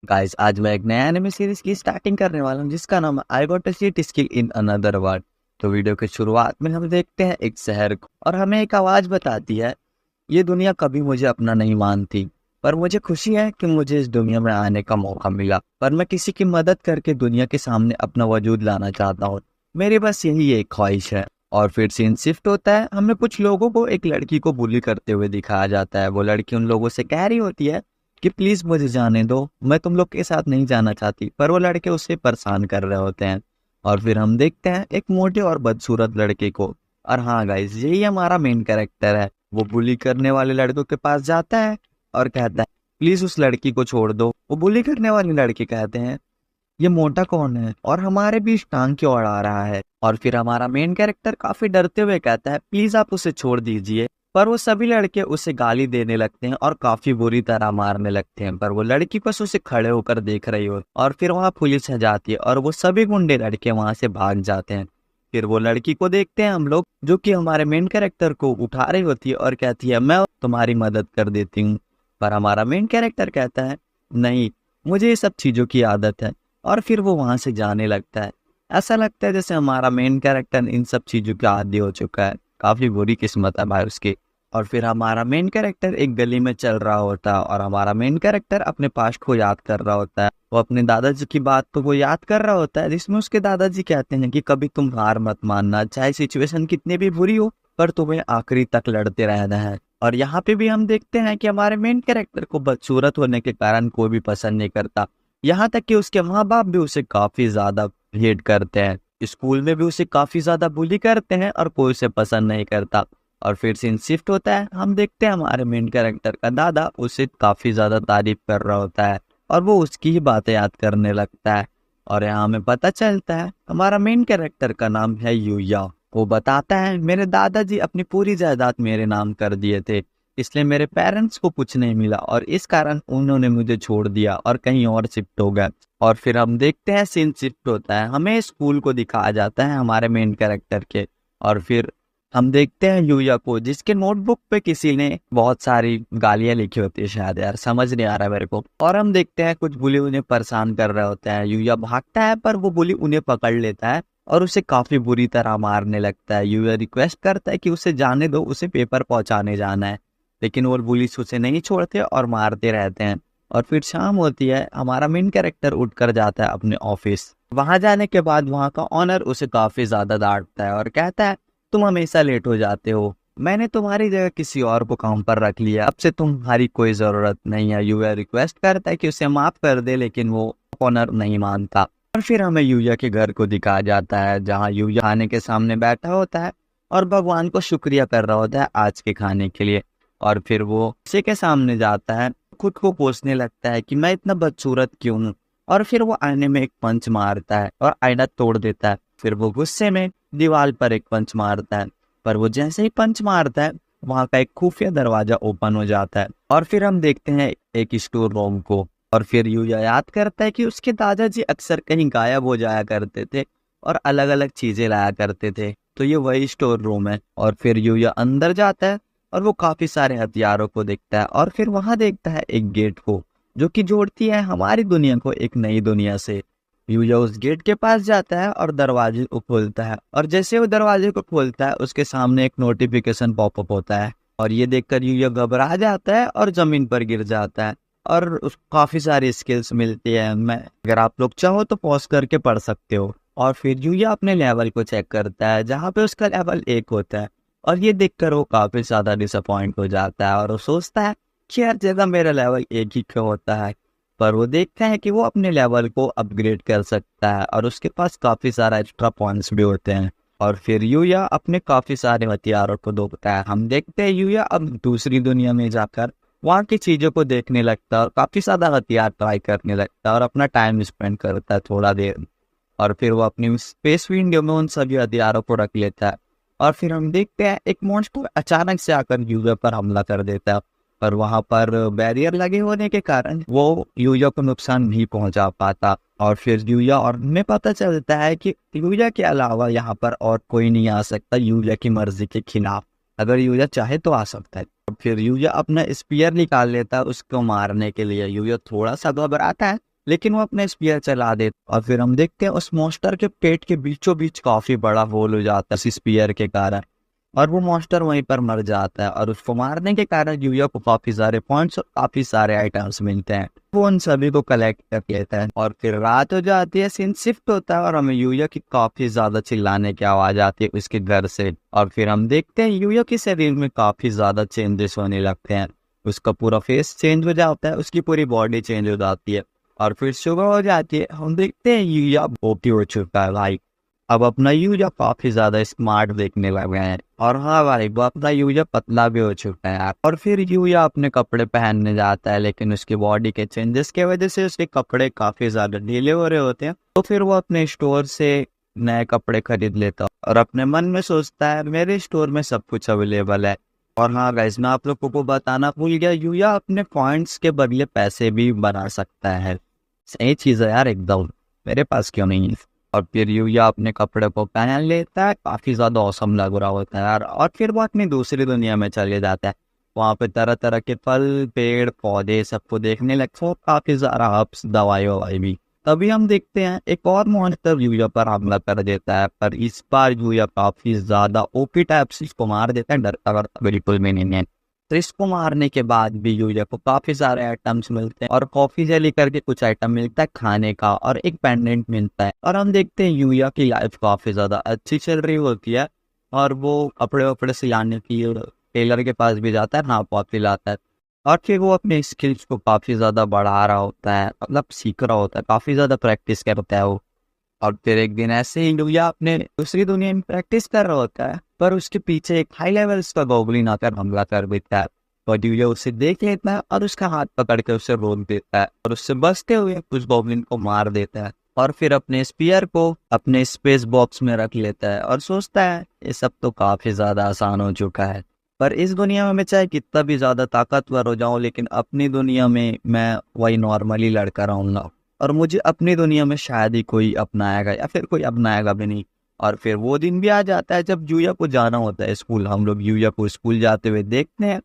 Guys आज मैं एक नया एनिमे सीरीज की स्टार्टिंग करने वाला हूँ जिसका नाम है I got a seat skill in another world. तो वीडियो के शुरुआत में हम देखते हैं एक शहर को और हमें एक आवाज बताती है, ये दुनिया कभी मुझे अपना नहीं मानती, पर मुझे खुशी है कि मुझे इस दुनिया में आने का मौका मिला। पर मैं किसी की मदद करके दुनिया के सामने अपना वजूद लाना चाहता हूँ। मेरी बस यही एक ख्वाहिश है। और फिर सीन शिफ्ट होता है, हमें कुछ लोगों को एक लड़की को बुली करते हुए दिखाया जाता है। वो लड़की उन लोगों से कह रही होती है कि प्लीज मुझे जाने दो, मैं तुम लोग के साथ नहीं जाना चाहती, पर वो लड़के उसे परेशान कर रहे होते हैं। और फिर हम देखते हैं एक मोटे और बदसूरत लड़के को। और हाँ गाइस, यही हमारा मेन कैरेक्टर है। वो बुली करने वाले लड़कों के पास जाता है और कहता है प्लीज उस लड़की को छोड़ दो। वो बुली करने वाले लड़के कहते हैं ये मोटा कौन है और हमारे बीच टांग क्यों अड़ा रहा है। और फिर हमारा मेन कैरेक्टर काफी डरते हुए कहता है प्लीज आप उसे छोड़ दीजिए। पर वो सभी लड़के उसे गाली देने लगते हैं और काफी बुरी तरह मारने लगते हैं, पर वो लड़की बस उसे खड़े होकर देख रही हो। और फिर वहां पुलिस आ जाती है और वो सभी गुंडे लड़के वहां से भाग जाते हैं। फिर वो लड़की को देखते हैं हम लोग, जो कि हमारे मेन कैरेक्टर को उठा रही होती है और कहती है मैं तुम्हारी मदद कर देती हूँ। पर हमारा मेन कैरेक्टर कहता है नहीं, मुझे ये सब चीजों की आदत है। और फिर वो वहां से जाने लगता है। ऐसा लगता है जैसे हमारा मेन कैरेक्टर इन सब चीजों का आदी हो चुका है। काफी बुरी किस्मत है भाई उसकी। और फिर हमारा मेन कैरेक्टर एक गली में चल रहा होता है और हमारा मेन कैरेक्टर अपने पास्ट को याद कर रहा होता है। वो अपने दादाजी की बात को वो याद कर रहा होता है, जिसमें उसके दादाजी कहते हैं कि कभी तुम हार मत मानना, चाहे सिचुएशन कितनी भी बुरी हो, पर तुम्हें आखिरी तक लड़ते रहना है। और यहाँ पे भी हम देखते हैं कि हमारे मेन कैरेक्टर को बदसूरत होने के कारण कोई भी पसंद नहीं करता। यहाँ तक कि उसके माँ बाप भी उसे काफी ज्यादा हेट करते हैं। स्कूल में भी उसे काफी ज्यादा बुली करते हैं और कोई उसे पसंद नहीं करता। और फिर सीन शिफ्ट होता है, हम देखते हैं हमारे मेन कैरेक्टर का दादा उसे काफी ज्यादा तारीफ कर रहा होता है और वो उसकी ही बातें याद करने लगता है। और यहाँ हमें पता चलता है हमारा मेन कैरेक्टर का नाम है यूया। वो बताता है मेरे दादाजी अपनी पूरी जायदाद मेरे नाम कर दिए थे, इसलिए मेरे पेरेंट्स को कुछ नहीं मिला और इस कारण उन्होंने मुझे छोड़ दिया और कहीं और शिफ्ट हो गया। और फिर हम देखते हैं सीन शिफ्ट होता है, हमें स्कूल को दिखाया जाता है हमारे मेन कैरेक्टर के। और फिर हम देखते हैं यूया को, जिसके नोटबुक पे किसी ने बहुत सारी गालियां लिखी होती है, शायद यार समझ नहीं आ रहा मेरे को। और हम देखते हैं कुछ बुली उन्हें परेशान कर रहे होते हैं। यूया भागता है पर वो बुली उन्हें पकड़ लेता है और उसे काफी बुरी तरह मारने लगता है। यूया रिक्वेस्ट करता है कि उसे जाने दो, उसे पेपर पहुंचाने जाना है, लेकिन वो पुलिस उसे नहीं छोड़ते और मारते रहते हैं। और फिर शाम होती है, हमारा मेन कैरेक्टर उठकर जाता है अपने ऑफिस। वहां जाने के बाद वहां का ऑनर उसे काफी ज्यादा डांटता है और कहता है तुम हमेशा लेट हो जाते हो, मैंने तुम्हारी जगह किसी और को काम पर रख लिया, अब से तुम्हारी कोई जरूरत नहीं है। यूया रिक्वेस्ट करता है कि उसे माफ कर दे, लेकिन वो ऑनर नहीं मानता। और फिर हमें यूया के घर को दिखाया जाता है, जहाँ यूया खाने के सामने बैठा होता है और भगवान को शुक्रिया कर रहा होता है आज के खाने के लिए। और फिर वो उसी के सामने जाता है, खुद को कोसने लगता है कि मैं इतना बदसूरत क्यों हूँ। और फिर वो आईने में एक पंच मारता है और आईना तोड़ देता है। फिर वो गुस्से में दीवार पर एक पंच मारता है, पर वो जैसे ही पंच मारता है वहां का एक खुफिया दरवाजा ओपन हो जाता है। और फिर हम देखते हैं एक स्टोर रूम को। और फिर यूया याद करता है कि उसके दादाजी अक्सर कहीं गायब हो जाया करते थे और अलग अलग चीजें लाया करते थे, तो ये वही स्टोर रूम है। और फिर यूया अंदर जाता है और वो काफी सारे हथियारों को देखता है और फिर वहां देखता है एक गेट को, जो कि जोड़ती है हमारी दुनिया को एक नई दुनिया से। यूया उस गेट के पास जाता है और दरवाजे को खोलता है, और जैसे वो दरवाजे को खोलता है उसके सामने एक नोटिफिकेशन पॉपअप होता है। और ये देखकर यूया घबरा जाता है और जमीन पर गिर जाता है और उसको काफी सारी स्किल्स मिलती है। मैं अगर आप लोग चाहो तो पॉज करके पढ़ सकते हो। और फिर यूया अपने लेवल को चेक करता है, जहाँ पे उसका लेवल 1 होता है। और ये देखकर वो काफी ज्यादा डिसअपॉइंट हो जाता है और वो सोचता है कि हर जगह मेरा लेवल 1 ही क्यों होता है। पर वो देखता है कि वो अपने लेवल को अपग्रेड कर सकता है और उसके पास काफी सारा एक्स्ट्रा पॉइंट्स भी होते हैं। और फिर यूया अपने काफी सारे हथियारों को देखता है। हम देखते हैं यूया अब दूसरी दुनिया में जाकर वहाँ की चीजों को देखने लगता है और काफी ज्यादा हथियार ट्राई करने लगता है और अपना टाइम स्पेंड करता है थोड़ा देर। और फिर वो अपनी स्पेस विंडो में उन सभी हथियारों को रख लेता है। और फिर हम देखते हैं एक मॉन्स्टर अचानक से आकर यूया पर हमला कर देता है, पर वहां पर बैरियर लगे होने के कारण वो यूया को नुकसान नहीं पहुंचा पाता। और फिर यूया और हमें पता चलता है कि यूया के अलावा यहाँ पर और कोई नहीं आ सकता यूया की मर्जी के खिलाफ। अगर यूया चाहे तो आ सकता है। फिर यूया अपना स्पीयर निकाल लेता है उसको मारने के लिए। यूया थोड़ा सा घबराता है, लेकिन वो अपने स्पीयर चला देता और फिर हम देखते हैं उस मॉन्स्टर के पेट के बीचों बीच काफी बड़ा होल हो जाता है उस स्पीयर के कारण, और वो मॉन्स्टर वहीं पर मर जाता है। और उसको मारने के कारण यूया को काफी सारे पॉइंट्स और काफी सारे आइटम्स मिलते हैं। वो उन सभी को कलेक्ट कर लेता है और फिर रात हो जाती है, सीन शिफ्ट होता है और हमें यूया की काफी ज्यादा चिल्लाने की आवाज आती है उसके घर से। और फिर हम देखते हैं यूया के शरीर में काफी ज्यादा चेंजेस होने लगते हैं। उसका पूरा फेस चेंज हो जाता है, उसकी पूरी बॉडी चेंज हो जाती है। और फिर सुबह हो जाती है, हम देखते हैं यूया ओपी हो चुका है भाई। अब अपना यूया काफी ज्यादा स्मार्ट देखने लग गए हैं। और हाँ भाई, वो अपना यूया पतला भी हो चुका है। और फिर यूया अपने कपड़े पहनने जाता है, लेकिन उसकी बॉडी के चेंजेस की वजह से उसके कपड़े काफी ज्यादा ढीले हो रहे होते हैं। तो फिर वो अपने स्टोर से नए कपड़े खरीद लेता है और अपने मन में सोचता है मेरे स्टोर में सब कुछ अवेलेबल है। और हाँ गाइस, मैं आप लोगों को बताना भूल गया, यूया अपने पॉइंट्स के बदले पैसे भी बना सकता है। सही चीज है यार एकदम, मेरे पास क्यों नहीं है। और फिर यूया अपने कपड़े को पहन लेता है, काफी ज्यादा औसम लग रहा होता है यार। और फिर वो अपनी दूसरी दुनिया में चले जाता है। वहाँ पे तरह तरह के फल पेड़ पौधे सबको देखने लगते हैं और काफी सारा हब्स दवाई ववाई भी। तभी हम देखते हैं एक और मॉन्स्टर यूया पर हमला कर देता है, पर इस बार यूया काफी ज्यादा ओपी टाइप से इसको मार देता है, डरता वरता बिल्कुल भी नहीं है। तो इसको मारने के बाद भी यूया को काफी सारे आइटम्स मिलते हैं और कॉफी जेली करके कुछ आइटम मिलता है खाने का और एक पेंडेंट मिलता है। और हम देखते हैं यूया की लाइफ काफी ज्यादा अच्छी चल रही होती है और वो कपड़े वपड़े सिलाने की टेलर के पास भी जाता है, नाप वाप लाता है। और फिर वो अपने स्किल्स को काफी ज्यादा बढ़ा रहा होता है, मतलब सीख रहा होता है, काफी ज्यादा प्रैक्टिस करता है वो। और फिर एक दिन ऐसे ही यूया अपने दूसरी दुनिया में प्रैक्टिस कर रहा होता है, पर उसके पीछे एक हाई लेवल्स का गॉब्लिन आकर हमला कर देता है। और यूया उसे देख लेता है और उसका हाथ पकड़ के उसे रोक देता है और उससे बचते हुए उस गॉब्लिन को मार देता है। और फिर अपने स्पीयर को अपने स्पेस बॉक्स में रख लेता है और सोचता है ये सब तो काफी ज्यादा आसान हो चुका है। पर इस दुनिया में मैं चाहे कितना भी ज्यादा ताकतवर हो जाऊं, लेकिन अपनी दुनिया में मैं वही नॉर्मली लड़का रहूंगा और मुझे अपनी दुनिया में शायद ही कोई अपनाएगा या फिर कोई अपनाएगा भी नहीं। और फिर वो दिन भी आ जाता है जब यूया को जाना होता है स्कूल। हम लोग यूया को स्कूल जाते हुए देखते हैं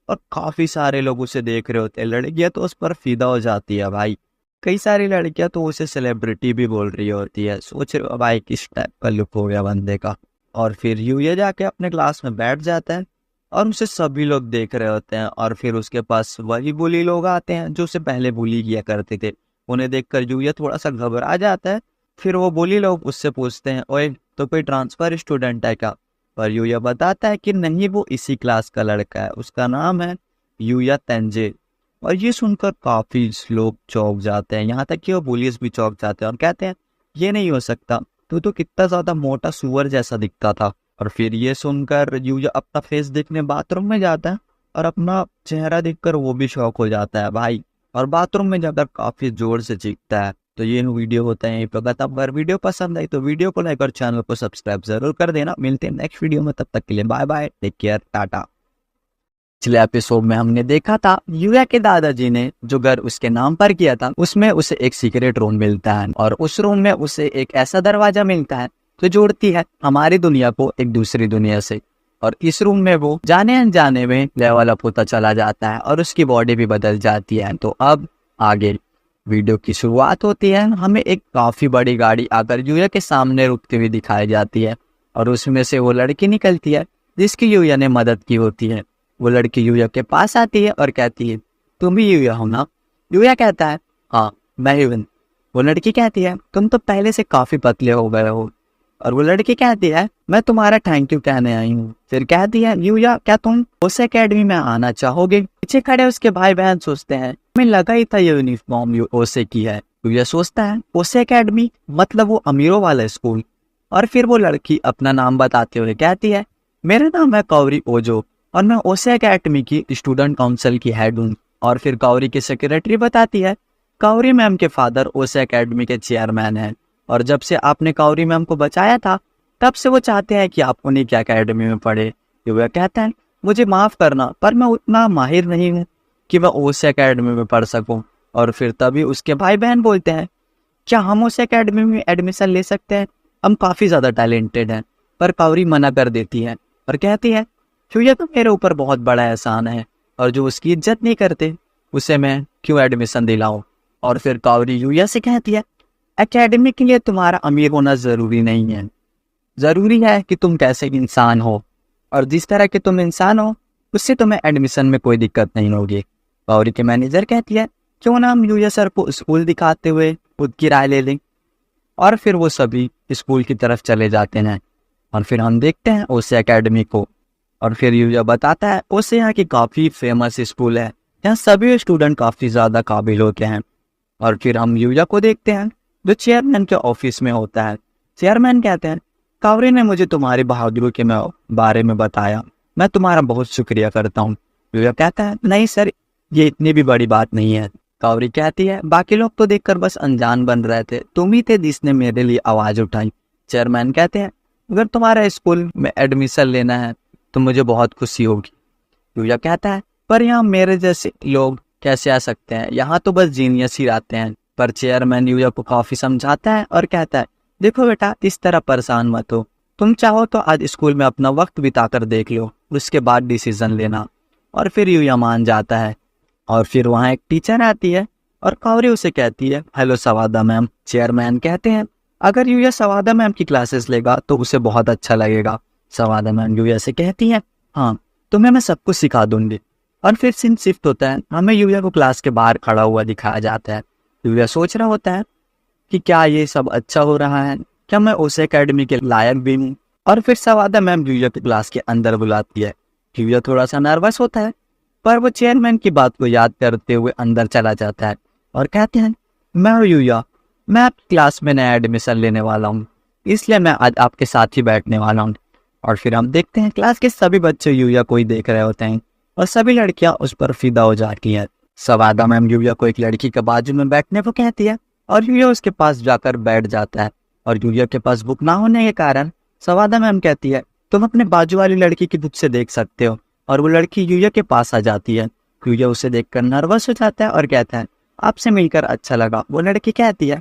और काफी सारे लोग उसे देख रहे होते हैं। लड़कियां तो उस पर फिदा हो जाती है भाई, कई सारी लड़कियां तो उसे सेलिब्रिटी भी बोल रही होती है। सोच रहे हो भाई किस टाइप का लुक हो गया बंदे का। और फिर यूया जाके अपने क्लास में बैठ जाता है और उसे सभी लोग देख रहे होते हैं। और फिर उसके पास वही बुली लोग आते हैं जो उसे पहले बुली किया करते थे। उन्हें देखकर यूया थोड़ा सा घबरा जाता है। फिर वो बुली लोग उससे पूछते हैं ओए तो कोई ट्रांसफर स्टूडेंट है क्या। पर यूया बताता है कि नहीं, वो इसी क्लास का लड़का है, उसका नाम है यूया तेंजे। और ये सुनकर काफी लोग चौंक जाते हैं, यहाँ तक कि वो बुलियस भी चौंक जाते हैं और कहते हैं ये नहीं हो सकता, तू तो कितना ज्यादा मोटा सुअर जैसा दिखता था। और फिर ये सुनकर यूया अपना फेस देखने बाथरूम में जाता है और अपना चेहरा देखकर वो भी शॉक हो जाता है भाई, और बाथरूम में जाकर काफी जोर से चीखता है। तो ये वीडियो होता है यहीं पर खत्म। अगर वीडियो पसंद आई तो वीडियो को लाइक और चैनल को सब्सक्राइब जरूर कर देना। मिलते हैं नेक्स्ट वीडियो में, तब तक के लिए bye bye, take care, tata. पिछले एपिसोड में हमने देखा था यूया के दादाजी ने जो घर उसके नाम पर किया था उसमें उसे एक सीक्रेट रूम मिलता है और उस रूम में उसे एक ऐसा दरवाजा मिलता है जो जोड़ती है हमारी दुनिया को एक दूसरी दुनिया से। और इस रूम में वो जाने अनजाने में लेवल अप होता चला जाता है और उसकी बॉडी भी बदल जाती है। तो अब आगे वीडियो की शुरुआत होती है, हमें एक काफी बड़ी गाड़ी आकर यूया के सामने रुकती हुई दिखाई जाती है और उसमें से वो लड़की निकलती है जिसकी यूया ने मदद की होती है। वो लड़की यूया के पास आती है और कहती है तुम भी यूया हो ना। यूया कहता है हाँ मैं ही हूं। वो लड़की कहती है तुम तो पहले से काफी पतले हो गए हो। और वो लड़की कहती है मैं तुम्हारा थैंक यू कहने आई हूँ। फिर कहती है यूया क्या तुम उस एकेडमी में आना चाहोगे। पीछे खड़े उसके भाई बहन सोचते हैं हमें लगा ही था ये यूनिफॉर्म ओसे की है। यूया सोचता है ओसे एकेडमी मतलब वो अमीरों वाला स्कूल। और फिर वो लड़की अपना नाम बताते हुए कहती है मेरा नाम है कौरी ओजो और मैं ओसे एकेडमी की स्टूडेंट काउंसिल की हेड हूँ। और फिर कौरी की सेक्रेटरी बताती है कौरी मैम के फादर ओसे एकेडमी के चेयरमैन हैं और जब से आपने कौरी मैम को बचाया था तब से वो चाहते हैं कि आप उन्हीं की एकेडमी में पढ़े। यूया कहता है मुझे माफ करना पर मैं उतना माहिर नहीं हूँ कि मैं ओसे एकेडमी में पढ़ सकूं। और फिर तभी उसके भाई बहन बोलते हैं क्या हम उस एकेडमी में एडमिशन ले सकते हैं, हम काफी ज्यादा टैलेंटेड हैं। पर कौरी मना कर देती है और कहती है यूया तो मेरे ऊपर बहुत बड़ा एहसान है और जो उसकी इज्जत नहीं करते उसे मैं क्यों एडमिशन दिलाऊं। और फिर कावरी यूया से कहती है, एकेडमी के लिए तुम्हारा अमीर होना जरूरी नहीं है, जरूरी है कि तुम कैसे इंसान हो, और जिस तरह के तुम इंसान हो उससे तुम्हें एडमिशन में कोई दिक्कत नहीं होगी। कावरी के मैनेजर कहती है, क्यों ना हम यूया सर को स्कूल दिखाते हुए खुद की राय ले लें। और फिर वो सभी स्कूल की तरफ चले जाते हैं और फिर हम देखते हैं ओसे एकेडमी को। और फिर यूया बताता है ओसे यहाँ की काफ़ी फेमस स्कूल है, यहाँ सभी स्टूडेंट काफ़ी ज़्यादा काबिल होते हैं। और फिर हम यूया को देखते हैं जो चेयरमैन के ऑफिस में होता है। चेयरमैन कहते हैं, कावरी ने मुझे तुम्हारी बहादुरी के बारे में बताया, मैं तुम्हारा बहुत शुक्रिया करता हूँ। यूया कहता है, नहीं सर, ये इतनी भी बड़ी बात नहीं है। कावरी कहती है, बाकी लोग तो देखकर बस अनजान बन रहे थे, तुम ही थे जिसने मेरे लिए आवाज़ उठाई। चेयरमैन कहते हैं, अगर तुम्हारा स्कूल में एडमिशन लेना है तो मुझे बहुत खुशी होगी। यूया कहता है, पर यहाँ मेरे जैसे लोग कैसे आ सकते हैं, यहाँ तो बस जीनियस ही आते हैं। पर चेयरमैन यूया को काफ़ी समझाता है और कहता है, देखो बेटा, इस तरह परेशान मत हो, तुम चाहो तो आज स्कूल में अपना वक्त बिताकर देख लो, उसके बाद डिसीजन लेना। और फिर यूया मान जाता है। और फिर वहाँ एक टीचर आती है और कावरी उसे कहती है, हेलो सवादा मैम। चेयरमैन कहते हैं, अगर यूया सवादा मैम की क्लासेस लेगा तो उसे बहुत अच्छा लगेगा। सवादा मैम यूया से कहती है, हाँ, तुम्हें मैं सब कुछ सिखा दूंगी। और फिर सीन शिफ्ट होता है, हमें यूया को क्लास के बाहर खड़ा हुआ दिखाया जाता है। यूया सोच रहा होता है कि क्या ये सब अच्छा हो रहा है, क्या मैं उस एकेडमी के लायक भी हूँ। और फिर सवादा मैम यूया की क्लास के अंदर बुलाती है। यूया थोड़ा सा नर्वस होता है, पर वो चेयरमैन की बात को याद करते हुए अंदर चला जाता है और कहते हैं, मैं हूँ यूया, मैं आपकी क्लास में नया एडमिशन लेने वाला हूँ, इसलिए मैं आज आपके साथ ही बैठने वाला हूँ। और फिर हम देखते हैं क्लास के सभी बच्चे यूया को ही देख रहे होते हैं और सभी लड़कियां उस पर फिदा हो जाती हैं। सवादा मैम यूया को एक लड़की के बाजू में बैठने को कहती है और यूया उसके पास जाकर बैठ जाता है। और यूया के पास बुक ना होने के कारण सवादा मैम कहती है, तुम अपने बाजू वाली लड़की की बुक से देख सकते हो। और वो लड़की यूया के पास आ जाती है। यूया उसे देखकर नर्वस हो जाता है और कहता है, आपसे मिलकर अच्छा लगा। वो लड़की कहती है,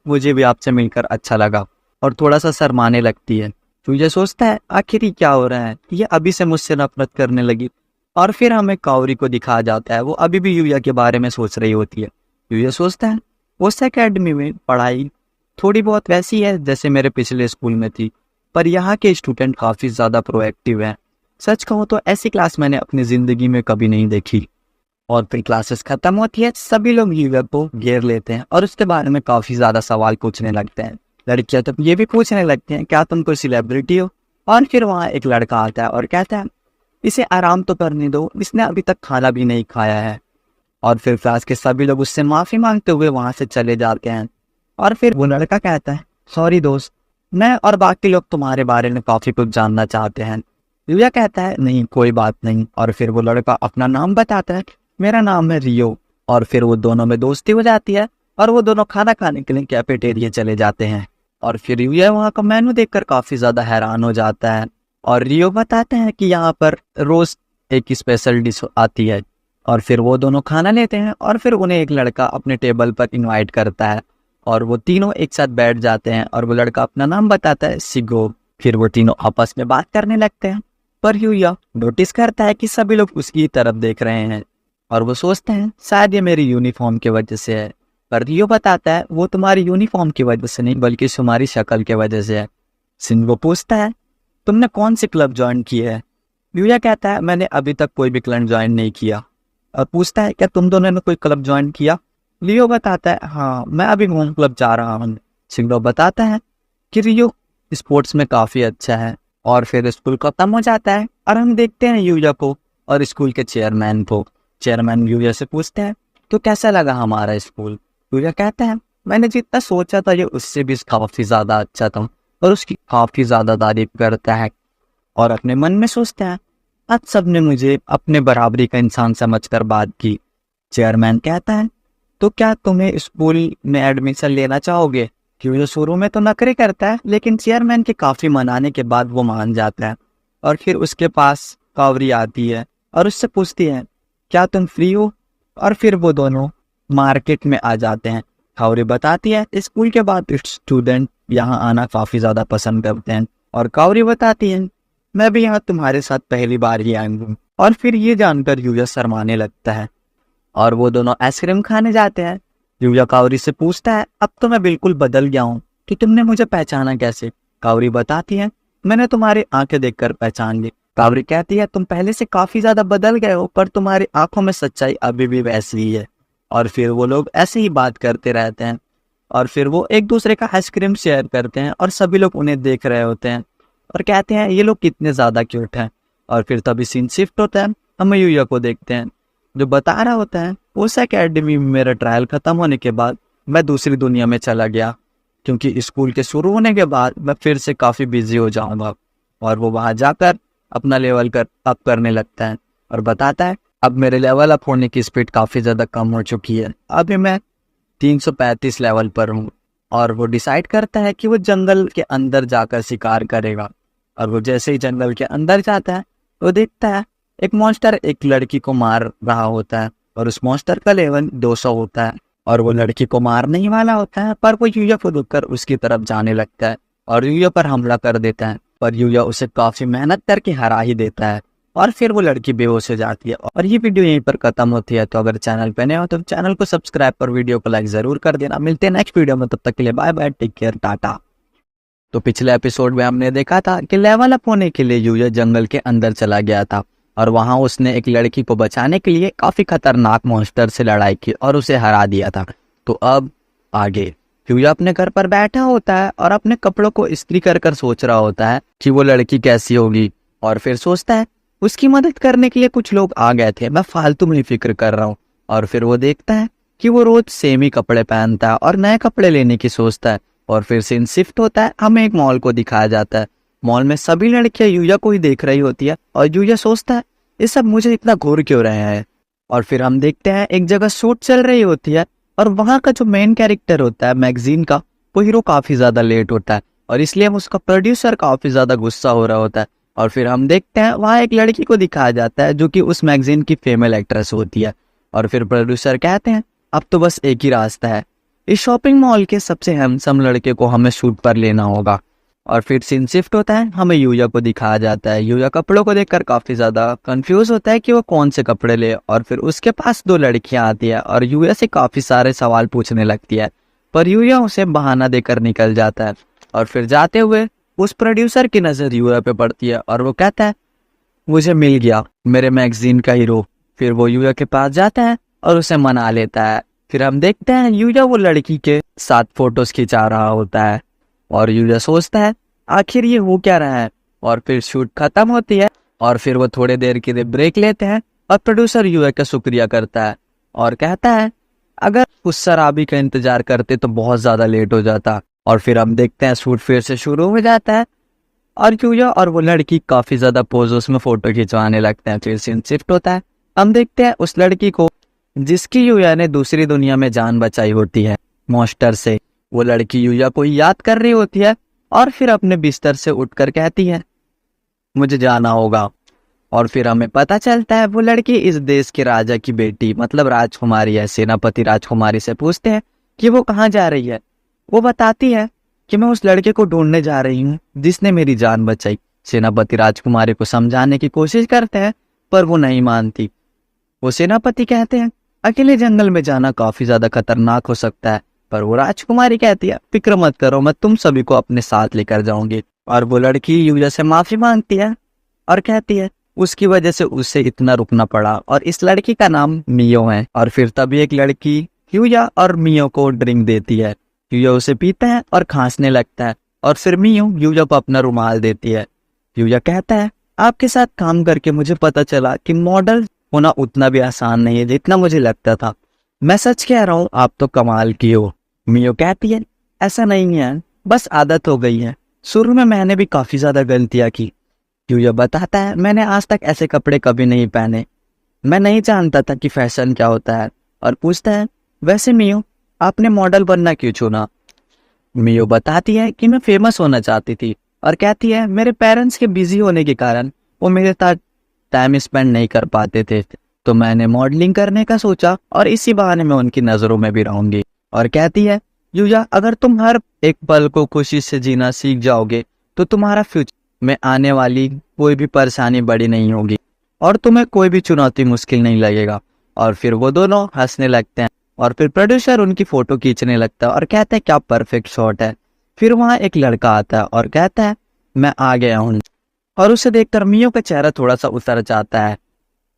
मुझे भी आपसे मिलकर अच्छा लगा, और थोड़ा सा शर्माने लगती है। यूया सोचता है, आखिर ये क्या हो रहा है, ये अभी से मुझसे नफरत करने लगी। और फिर हमें कावरी को दिखाया जाता है, वो अभी भी यूया के बारे में सोच रही होती है। यूया सोचता है, उस एकेडमी में पढ़ाई थोड़ी बहुत वैसी है जैसे मेरे पिछले स्कूल में थी, पर यहाँ के स्टूडेंट काफ़ी ज़्यादा प्रोएक्टिव हैं। सच कहूँ तो ऐसी क्लास मैंने अपनी ज़िंदगी में कभी नहीं देखी। और फिर क्लासेस खत्म होती है, सभी लोग यूया को घेर लेते हैं और उसके बारे में काफ़ी ज़्यादा सवाल पूछने लगते हैं। लड़कियां तो ये भी पूछने लगती हैं, क्या तुम कोई सेलिब्रिटी हो। और फिर वहाँ एक लड़का आता है और कहता है, इसे आराम तो करने दो, इसने अभी तक खाना भी नहीं खाया है। और फिर क्लास के सभी लोग उससे माफ़ी मांगते हुए वहाँ से चले जाते हैं। और फिर वो लड़का कहता है, सॉरी दोस्त, मैं और बाकी लोग तुम्हारे बारे में काफ़ी कुछ जानना चाहते हैं। यूया कहता है, नहीं कोई बात नहीं। और फिर वो लड़का अपना नाम बताता है, मेरा नाम है रियो। और फिर वो दोनों में दोस्ती हो जाती है और वो दोनों खाना खाने के लिए कैफेटेरिया चले जाते हैं। और फिर यूया वहाँ का मेनू देखकर काफ़ी ज़्यादा हैरान हो जाता है। और रियो बताते हैं कि यहाँ पर रोज़ एक स्पेशल डिश आती है। और फिर वो दोनों खाना लेते हैं और फिर उन्हें एक लड़का अपने टेबल पर इनवाइट करता है और वो तीनों एक साथ बैठ जाते हैं। और वो लड़का अपना नाम बताता है, सिगो। फिर वो तीनों आपस में बात करने लगते हैं, पर यूया नोटिस करता है कि सभी लोग उसकी तरफ देख रहे हैं और वो सोचते हैं शायद ये मेरी यूनिफॉर्म की वजह से है। पर रियो बताता है, वो तुम्हारी यूनिफॉर्म की वजह से नहीं बल्कि तुम्हारी शक्ल की वजह से है। सिंगो पूछता है, तुमने कौन सी क्लब ज्वाइन की है। यूया कहता है, मैंने अभी तक कोई भी क्लब ज्वाइन नहीं किया। और पूछता है, क्या तुम दोनों ने कोई क्लब ज्वाइन किया। लियो बताता है, हाँ, मैं अभी मोहन क्लब जा रहा हूँ। सिंगो बताता है कि रियो स्पोर्ट्स में काफ़ी अच्छा है। और फिर स्कूल खत्म हो जाता है और हम देखते हैं यूया को और स्कूल के चेयरमैन को। चेयरमैन यूया से पूछते हैं, तो कैसा लगा हमारा स्कूल। यूया कहता है, मैंने जितना सोचा था ये उससे भी काफ़ी ज़्यादा अच्छा था। और उसकी काफ़ी ज़्यादा तारीफ करता है और अपने मन में सोचता है, आज सब ने मुझे अपने बराबरी का इंसान समझकर बात की। चेयरमैन कहता है, तो क्या तुम्हें स्कूल में एडमिशन लेना चाहोगे। यूया शुरू में तो नखरे करता है, लेकिन चेयरमैन के काफ़ी मनाने के बाद वो मान जाता है। और फिर उसके पास कावरी आती है और उससे पूछती है, क्या तुम फ्री हो। और फिर वो दोनों मार्केट में आ जाते हैं। कावरी बताती है, स्कूल के बाद स्टूडेंट यहाँ आना काफ़ी ज़्यादा पसंद करते हैं। और कावरी बताती है, मैं भी यहाँ तुम्हारे साथ पहली बार ही आई हूँ। और फिर ये जानकर यूया शर्माने लगता है और वो दोनों आइसक्रीम खाने जाते हैं। यूया कावरी से पूछता है, अब तो मैं बिल्कुल बदल गया हूँ, कि तुमने मुझे पहचाना कैसे? कावरी बताती है, मैंने तुम्हारी आंखें देखकर पहचान ली। कावरी कहती है, तुम पहले से काफी ज्यादा बदल गए हो, पर तुम्हारी आंखों में सच्चाई अभी भी वैसी ही है। और फिर वो लोग ऐसे ही बात करते रहते हैं और फिर वो एक दूसरे का आइसक्रीम शेयर करते हैं और सभी लोग उन्हें देख रहे होते हैं और कहते हैं ये लोग कितने ज्यादा क्यूट हैं। और फिर तभी सीन शिफ्ट होता है, हम यूया को देखते हैं जो बता रहा होता है, उस एकेडमी में मेरा ट्रायल खत्म होने के बाद मैं दूसरी दुनिया में चला गया, क्योंकि स्कूल के शुरू होने के बाद मैं फिर से काफी बिजी हो जाऊंगा। और वो वहां जाकर अपना लेवल अप करने लगता है और बताता है, अब मेरे लेवल अप होने की स्पीड काफी ज्यादा कम हो चुकी है, अभी मैं 335 लेवल पर हूँ। और वो डिसाइड करता है कि वो जंगल के अंदर जाकर शिकार करेगा। और वो जैसे ही जंगल के अंदर जाता है वो देखता है एक मॉन्स्टर एक लड़की को मार रहा होता है और उस मॉन्स्टर का लेवल 200 होता है और वो लड़की को मारने ही वाला होता है, पर वो यूया को रुककर उसकी तरफ जाने लगता है और यूया पर हमला कर देता है। पर यूया उसे काफी मेहनत करके हरा ही देता है और फिर वो लड़की बेहोश हो जाती है। और ये वीडियो यहीं पर खत्म होती है। तो अगर चैनल पे नए हो तो चैनल को सब्सक्राइब और वीडियो को लाइक जरूर कर देना। मिलते हैं नेक्स्ट वीडियो में, तब तक के लिए bye bye, take care, tata. तो पिछले एपिसोड में हमने देखा था कि लेवल अप होने के लिए यूया जंगल के अंदर चला गया था और वहां उसने एक लड़की को बचाने के लिए काफी खतरनाक मॉन्स्टर से लड़ाई की और उसे हरा दिया था। तो अब आगे यूया अपने घर पर बैठा होता है और अपने कपड़ों को इस्त्री कर कर सोच रहा होता है कि वो लड़की कैसी होगी। और फिर सोचता है उसकी मदद करने के लिए कुछ लोग आ गए थे, मैं फालतू में ही फिक्र कर रहा हूँ। और फिर वो देखता है कि वो रोज सेम ही कपड़े पहनता है और नए कपड़े लेने की सोचता है। और फिर सीन शिफ्ट होता है, हमें एक मॉल को दिखाया जाता है। मॉल में सभी लड़कियां यूया को ही देख रही होती है और यूया सोचता है ये सब मुझे इतना घूर क्यों रहे हैं। और फिर हम देखते हैं एक जगह शूट चल रही होती है और वहां का जो मेन कैरेक्टर होता है मैगजीन का, वो हीरो काफी ज्यादा लेट होता है और इसलिए उसका प्रोड्यूसर काफी ज्यादा गुस्सा हो रहा होता है। और फिर हम देखते हैं वहां एक लड़की को दिखाया जाता है जो कि उस मैगजीन की फीमेल एक्ट्रेस होती है। और फिर प्रोड्यूसर कहते हैं अब तो बस एक ही रास्ता है, इस शॉपिंग मॉल के सबसे हैंडसम लड़के को हमें शूट पर लेना होगा। और फिर सीन शिफ्ट होता है, हमें यूया को दिखाया जाता है। यूया कपड़ों को देखकर काफी ज्यादा कंफ्यूज होता है कि वो कौन से कपड़े ले। और फिर उसके पास दो लड़कियां आती है और यूया से काफी सारे सवाल पूछने लगती है, पर यूया उसे बहाना देकर निकल जाता है। और फिर जाते हुए उस प्रोड्यूसर की नजर यूया पे पड़ती है और वो कहता है मुझे मिल गया मेरे मैगजीन का हीरो। फिर वो यूया के पास जाता है और उसे मना लेता है। फिर हम देखते हैं यूया वो लड़की के साथ फोटोज खिंचा रहा होता है और यूया सोचता है आखिर ये हो क्या रहा है। और फिर शूट खत्म होती है और फिर वो थोड़ी देर के लिए ब्रेक लेते हैं और प्रोड्यूसर यूया का शुक्रिया करता है और कहता है अगर उस शराबी का इंतजार करते तो बहुत ज्यादा लेट हो जाता। और फिर हम देखते हैं शूट फिर से शुरू हो जाता है और यूया और वो लड़की काफी ज्यादा पोजोस में फोटो खिंचवाने लगते हैं। फिर सीन शिफ्ट होता है, हम देखते हैं उस लड़की को जिसकी यूया ने दूसरी दुनिया में जान बचाई होती है मॉन्स्टर से। वो लड़की यूया को याद कर रही होती है और फिर अपने बिस्तर से उठकर कहती है मुझे जाना होगा। और फिर हमें पता चलता है वो लड़की इस देश के राजा की बेटी मतलब राजकुमारी है। सेनापति राजकुमारी से पूछते हैं कि वो कहाँ जा रही है। वो बताती है कि मैं उस लड़के को ढूंढने जा रही हूँ जिसने मेरी जान बचाई। सेनापति राजकुमारी को समझाने की कोशिश करते हैं पर वो नहीं मानती। वो सेनापति कहते हैं अकेले जंगल में जाना काफी ज्यादा खतरनाक हो सकता है, पर वो राजकुमारी कहती है फिक्र मत करो, मैं तुम सभी को अपने साथ लेकर जाऊंगी। और वो लड़की यूया से माफी मांगती है और कहती है उसकी वजह से उसे इतना रुकना पड़ा और इस लड़की का नाम मियो है। और फिर तभी एक लड़की यूया और मियो को ड्रिंक देती है। यूया उसे पीता है और खांसने लगता है और फिर मियो यूया को अपना रुमाल देती है। यूया कहता है आपके साथ काम करके मुझे पता चला कि मॉडल होना उतना भी आसान नहीं है जितना मुझे लगता था। मैं सच कह रहा हूँ, आप तो कमाल की हो। मियो कहती है ऐसा नहीं है, बस आदत हो गई है, शुरू में मैंने भी काफी ज्यादा गलतियां की। यूया बताता है मैंने आज तक ऐसे कपड़े कभी नहीं पहने, मैं नहीं जानता था कि फैशन क्या होता है। और पूछता है वैसे मियो आपने मॉडल बनना क्यों चुना। मियो बताती है कि मैं फेमस होना चाहती थी और कहती है मेरे पेरेंट्स के बिजी होने के कारण वो मेरे साथ टाइम स्पेंड नहीं कर पाते थे, तो मैंने मॉडलिंग करने का सोचा और इसी बहाने में उनकी नजरों में भी रहूंगी। और कहती है यूया अगर तुम हर एक पल को खुशी से जीना सीख जाओगे तो तुम्हारा फ्यूचर में आने वाली कोई भी परेशानी बड़ी नहीं होगी और तुम्हें कोई भी चुनौती मुश्किल नहीं लगेगा। और फिर वो दोनों हंसने लगते हैं और फिर प्रोड्यूसर उनकी फोटो खींचने लगता है और कहता है क्या परफेक्ट शॉट है। फिर वहाँ एक लड़का आता है और कहता है मैं आ गया हूँ, और उसे देखकर मियो का चेहरा थोड़ा सा उतर जाता है।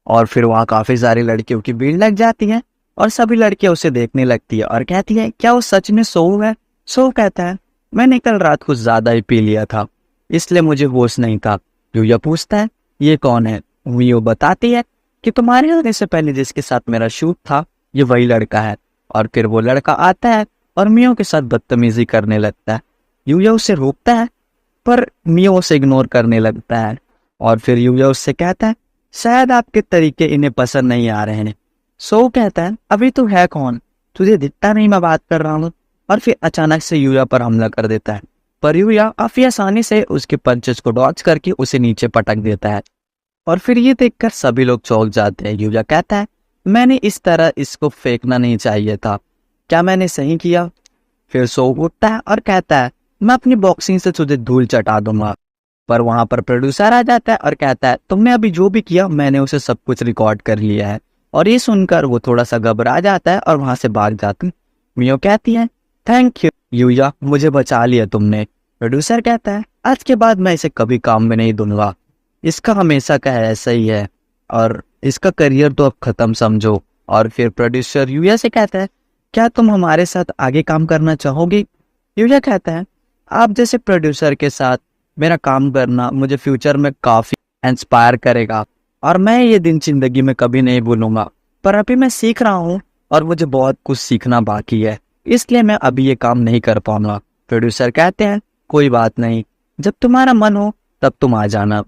और फिर वहाँ काफी सारी लड़कियों की भीड़ लग जाती है और सभी लड़कियां उसे देखने लगती है और कहती है क्या वो सच में सो है। सो कहता है मैंने कल रात कुछ ज्यादा ही पी लिया था, इसलिए मुझे होश नहीं था। यूया पूछता है ये कौन है। मियो बताती है कि तुम्हारे आने से पहले जिसके साथ मेरा शूट था ये वही लड़का है। और फिर वो लड़का आता है और मियो के साथ बदतमीजी करने लगता है। यूया उसे रोकता है पर मियो उसे इग्नोर करने लगता है। और फिर यूया उससे कहता है शायद आपके तरीके इन्हें पसंद नहीं आ रहे हैं। सो कहता है अभी तू है कौन, तुझे दिखता नहीं मैं बात कर रहा हूँ। और फिर अचानक से यूया पर हमला कर देता है, पर यूया काफी आसानी से उसके पंचेस को डॉच करके उसे नीचे पटक देता है। और फिर ये देखकर सभी लोग चौंक जाते हैं। यूया कहता है मैंने इस तरह इसको फेंकना नहीं चाहिए था, क्या मैंने सही किया। फिर सो उठता है और कहता है मैं अपनी बॉक्सिंग से तुझे धूल चटा दूंगा। पर वहां पर प्रोड्यूसर आ जाता है और कहता है तुमने अभी जो भी किया मैंने उसे सब कुछ रिकॉर्ड कर लिया है। और ये सुनकर वो थोड़ा सा घबरा जाता है और वहां से भाग जाती है। मियो कहती है थैंक यू यूया, मुझे बचा लिया तुमने। प्रोड्यूसर कहता है आज के बाद मैं इसे कभी काम में नहीं दूंगा, इसका हमेशा का है ऐसा ही है और इसका करियर तो अब खत्म समझो। और फिर प्रोड्यूसर यूया से कहता है क्या तुम हमारे साथ आगे काम करना चाहोगी। यूया कहता है आप जैसे प्रोड्यूसर के साथ मेरा काम करना मुझे फ्यूचर में काफी इंस्पायर करेगा और मैं ये दिन जिंदगी में कभी नहीं भूलूंगा। पर अभी मैं सीख रहा हूँ और मुझे बहुत कुछ सीखना बाकी है, इसलिए मैं अभी ये काम नहीं कर पाऊंगा। प्रोड्यूसर कहते हैं कोई बात नहीं, जब तुम्हारा मन हो तब तुम आ जाना।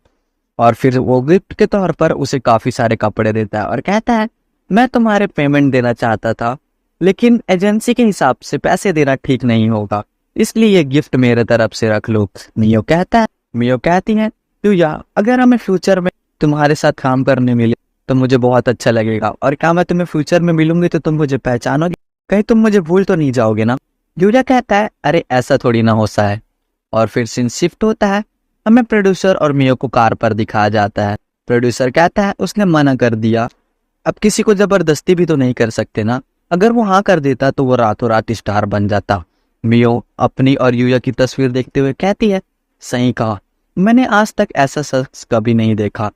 और फिर वो गिफ्ट के तौर पर उसे काफी सारे कपड़े देता है और कहता है मैं तुम्हारे पेमेंट देना चाहता था, लेकिन एजेंसी के हिसाब से पैसे देना ठीक नहीं होगा, इसलिए ये गिफ्ट मेरे तरफ से रख लो। मियो कहती है यूया अगर हमें फ्यूचर में तुम्हारे साथ काम करने मिले तो मुझे बहुत अच्छा लगेगा, और क्या मैं तुम्हें फ्यूचर में मिलूंगी तो तुम मुझे पहचानोगे, कहीं तुम मुझे भूल तो नहीं जाओगे ना। यूया कहता है अरे ऐसा थोड़ी ना होता है। और फिर सीन शिफ्ट होता है, हमें प्रोड्यूसर और मियो को कार पर दिखाया जाता है। प्रोड्यूसर कहता है उसने मना कर दिया, अब किसी को जबरदस्ती भी तो नहीं कर सकते ना, अगर वो हाँ कर देता तो वो रातों रात स्टार बन जाता। मियो अपनी और यूया की तस्वीर देखते हुए कहती है सही कहा, मैंने आज तक ऐसा शख्स कभी नहीं देखा,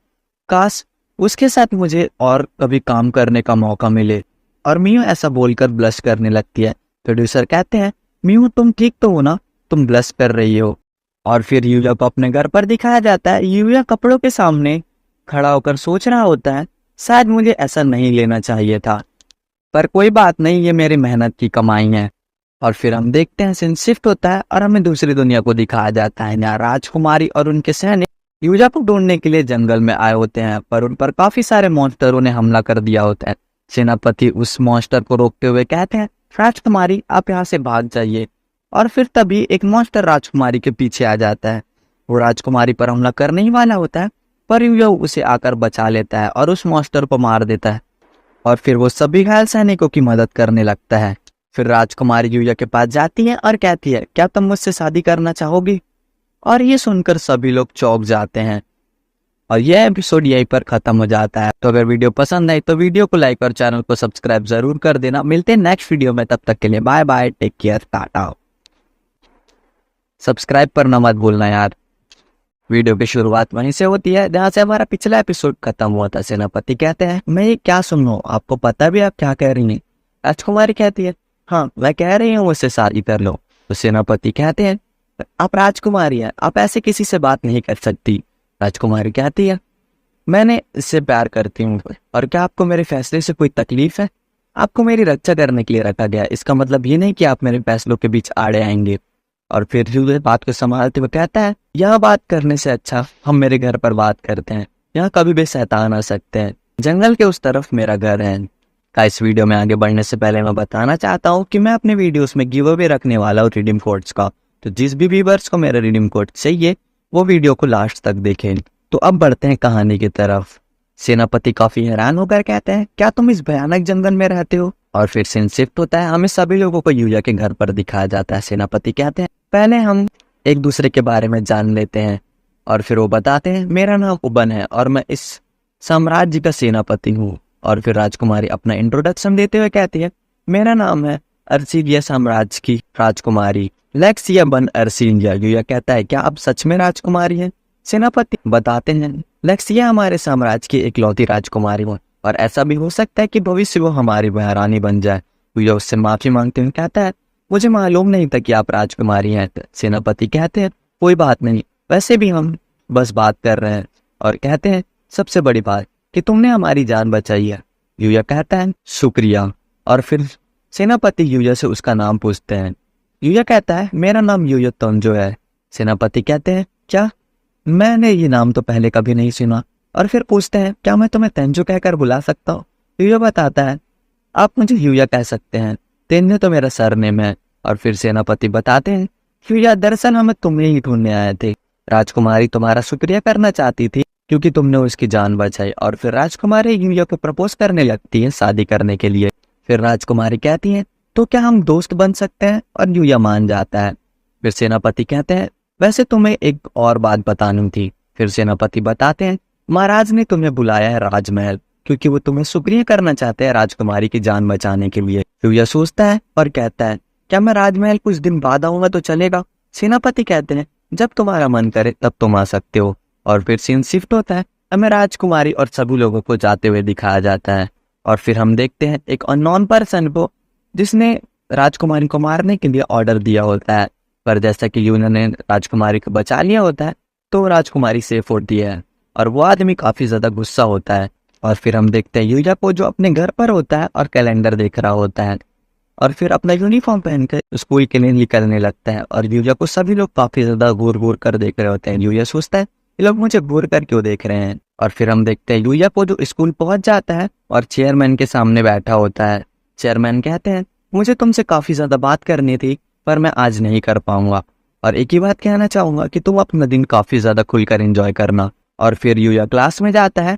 काश उसके साथ मुझे और कभी काम करने का मौका मिले। और मियो ऐसा बोलकर ब्लश करने लगती है। प्रोड्यूसर कहते हैं मियो तुम ठीक तो हो ना, तुम ब्लश कर रही हो। और फिर यूया को अपने घर पर दिखाया जाता है। यूया कपड़ों के सामने खड़ा होकर सोच रहा होता है शायद मुझे ऐसा नहीं लेना चाहिए था, पर कोई बात नहीं, ये मेरी मेहनत की कमाई है। और फिर हम देखते हैं सीन शिफ्ट होता है और हमें दूसरी दुनिया को दिखाया जाता है। यहाँ राजकुमारी और उनके सैनिक यूया को ढूंढने के लिए जंगल में आए होते हैं, पर उन पर काफी सारे मॉन्स्टरों ने हमला कर दिया होता है। सेनापति उस मॉन्स्टर को रोकते हुए कहते हैं राजकुमारी आप यहाँ से भाग जाइए। और फिर तभी एक मॉन्स्टर राजकुमारी के पीछे आ जाता है, वो राजकुमारी पर हमला करने ही वाला होता है, पर यूया उसे आकर बचा लेता है और उस मॉन्स्टर को मार देता है। और फिर वो सभी घायल सैनिकों की मदद करने लगता है। फिर राजकुमारी यूया के पास जाती है और कहती है क्या तुम मुझसे शादी करना चाहोगी। और ये सुनकर सभी लोग चौंक जाते हैं और यह एपिसोड यहीं पर खत्म हो जाता है। तो अगर वीडियो पसंद आई तो वीडियो को लाइक और चैनल को सब्सक्राइब जरूर कर देना। मिलते हैं नेक्स्ट वीडियो में, तब तक के लिए bye bye, take care, tata. Subscribe करना मत भूलना यार। वीडियो की शुरुआत वहीं से होती है जहाँ से हमारा पिछला एपिसोड खत्म हुआ था। सेनापति कहते हैं मैं ये क्या सुन रहा हूँ, आपको पता भी आप क्या कह रही हैं। राजकुमारी कहती है हाँ मैं कह रही हूँ उससे शादी कर लो। तो सेनापति कहते हैं आप राजकुमारी हैं, आप ऐसे किसी से बात नहीं कर सकती। राजकुमारी कहती है मैंने इससे प्यार करती हूँ, और क्या आपको मेरे फैसले से कोई तकलीफ है। आपको मेरी रक्षा करने के लिए रखा गया, इसका मतलब ये नहीं कि आप मेरे फैसलों के बीच आड़े आएंगे। और फिर यूया बात को संभालते हुए कहता है यहाँ बात करने से अच्छा हम मेरे घर पर बात करते हैं, यहाँ कभी भी शैतान आ सकते हैं, जंगल के उस तरफ मेरा घर है। इस वीडियो में आगे बढ़ने से पहले मैं बताना चाहता हूँ कि मैं अपने वीडियोस में गिव अवे रखने वाला हूँ रिडीम कोड्स का, तो जिस भी व्यूअर्स को मेरा रिडीम कोड चाहिए वो वीडियो को लास्ट तक देखें। तो अब बढ़ते हैं कहानी की तरफ। सेनापति काफी हैरान होकर कहते हैं क्या तुम इस भयानक जंगल में रहते हो। और फिर सीन शिफ्ट होता है, हमें सभी लोगों को यूया के घर पर दिखाया जाता है। सेनापति कहते हैं पहले हम एक दूसरे के बारे में जान लेते हैं। और फिर वो बताते हैं मेरा नाम उबन है और मैं इस साम्राज्य का सेनापति हूँ। और फिर राजकुमारी अपना इंट्रोडक्शन देते हुए कहती है मेरा नाम है अर्सीलिया साम्राज्य की राजकुमारी लेक्सिया बन अर्सीलिया। यूया कहता है, क्या आप सच में राजकुमारी हैं? सेनापति बताते हैं, लेक्सिया हमारे साम्राज्य की इकलौती राजकुमारी हो और ऐसा भी हो सकता है कि भविष्य वो हमारी महारानी बन जाए। यूया उससे माफी मांगते हुए कहता है, मुझे मालूम नहीं था कि आप राजकुमारी हैं। सेनापति कहते हैं, कोई बात नहीं, वैसे भी हम बस बात कर रहे हैं। और कहते हैं, सबसे बड़ी बात कि तुमने हमारी जान बचाई है। यूया कहता है, शुक्रिया। और फिर सेनापति यूया से उसका नाम पूछते हैं। यूया कहता है, मेरा नाम यूया तंजो है। सेनापति कहते हैं, क्या? मैंने ये नाम तो पहले कभी नहीं सुना। और फिर पूछते हैं, क्या मैं तुम्हें तेंजो कहकर बुला सकता हूँ? यूया बताता है, आप मुझे यूया कह सकते हैं, तेंजो तो मेरा सरनेम है। और फिर सेनापति बताते हैं, यूया दरअसल हमें तुम्हें ही ढूंढने आए थे। राजकुमारी तुम्हारा शुक्रिया करना चाहती थी क्योंकि तुमने उसकी जान बचाई। और फिर राजकुमारी यूया को प्रपोज करने लगती है शादी करने के लिए। फिर राजकुमारी कहती है, तो क्या हम दोस्त बन सकते हैं? और यूया मान जाता है। फिर सेनापति कहते हैं, वैसे तुम्हें एक और बात बतानी थी। फिर सेनापति बताते हैं, महाराज ने तुम्हें बुलाया है राजमहल क्योंकि वो तुम्हें शुक्रिया करना चाहते हैं राजकुमारी की जान बचाने के लिए। यूया सोचता है और कहता है, क्या मैं राजमहल कुछ दिन बाद आऊंगा तो चलेगा? सेनापति कहते हैं, जब तुम्हारा मन करे तब तुम आ सकते हो। और फिर सीन शिफ्ट होता है, हमें राजकुमारी और सभी लोगों को जाते हुए दिखाया जाता है। और फिर हम देखते हैं एक अननोन पर्सन को जिसने राजकुमारी को मारने के लिए ऑर्डर दिया होता है। पर जैसा कि यूना ने राजकुमारी को बचा लिया होता है तो राजकुमारी सेफ होती है और वो आदमी काफी ज्यादा गुस्सा होता है। और फिर हम देखते हैं यूया को जो अपने घर पर होता है और कैलेंडर देख रहा होता है और फिर अपना यूनिफॉर्म पहनकर स्कूल के लिए निकलने लगता है। और यूया को सभी लोग काफी ज्यादा घूर घूर कर देख रहे होते हैं। यूया सोचता है, ये लोग मुझे घूर कर क्यों देख रहे हैं? और फिर हम देखते हैं यूया को जो स्कूल पहुंच जाता है और चेयरमैन के सामने बैठा होता है। चेयरमैन कहते हैं, मुझे तुमसे काफी ज्यादा बात करनी थी पर मैं आज नहीं कर पाऊंगा। और एक ही बात कहना चाहूंगा कि तुम अपना दिन काफी ज्यादा खुलकर एंजॉय करना। और फिर यूया क्लास में जाता है।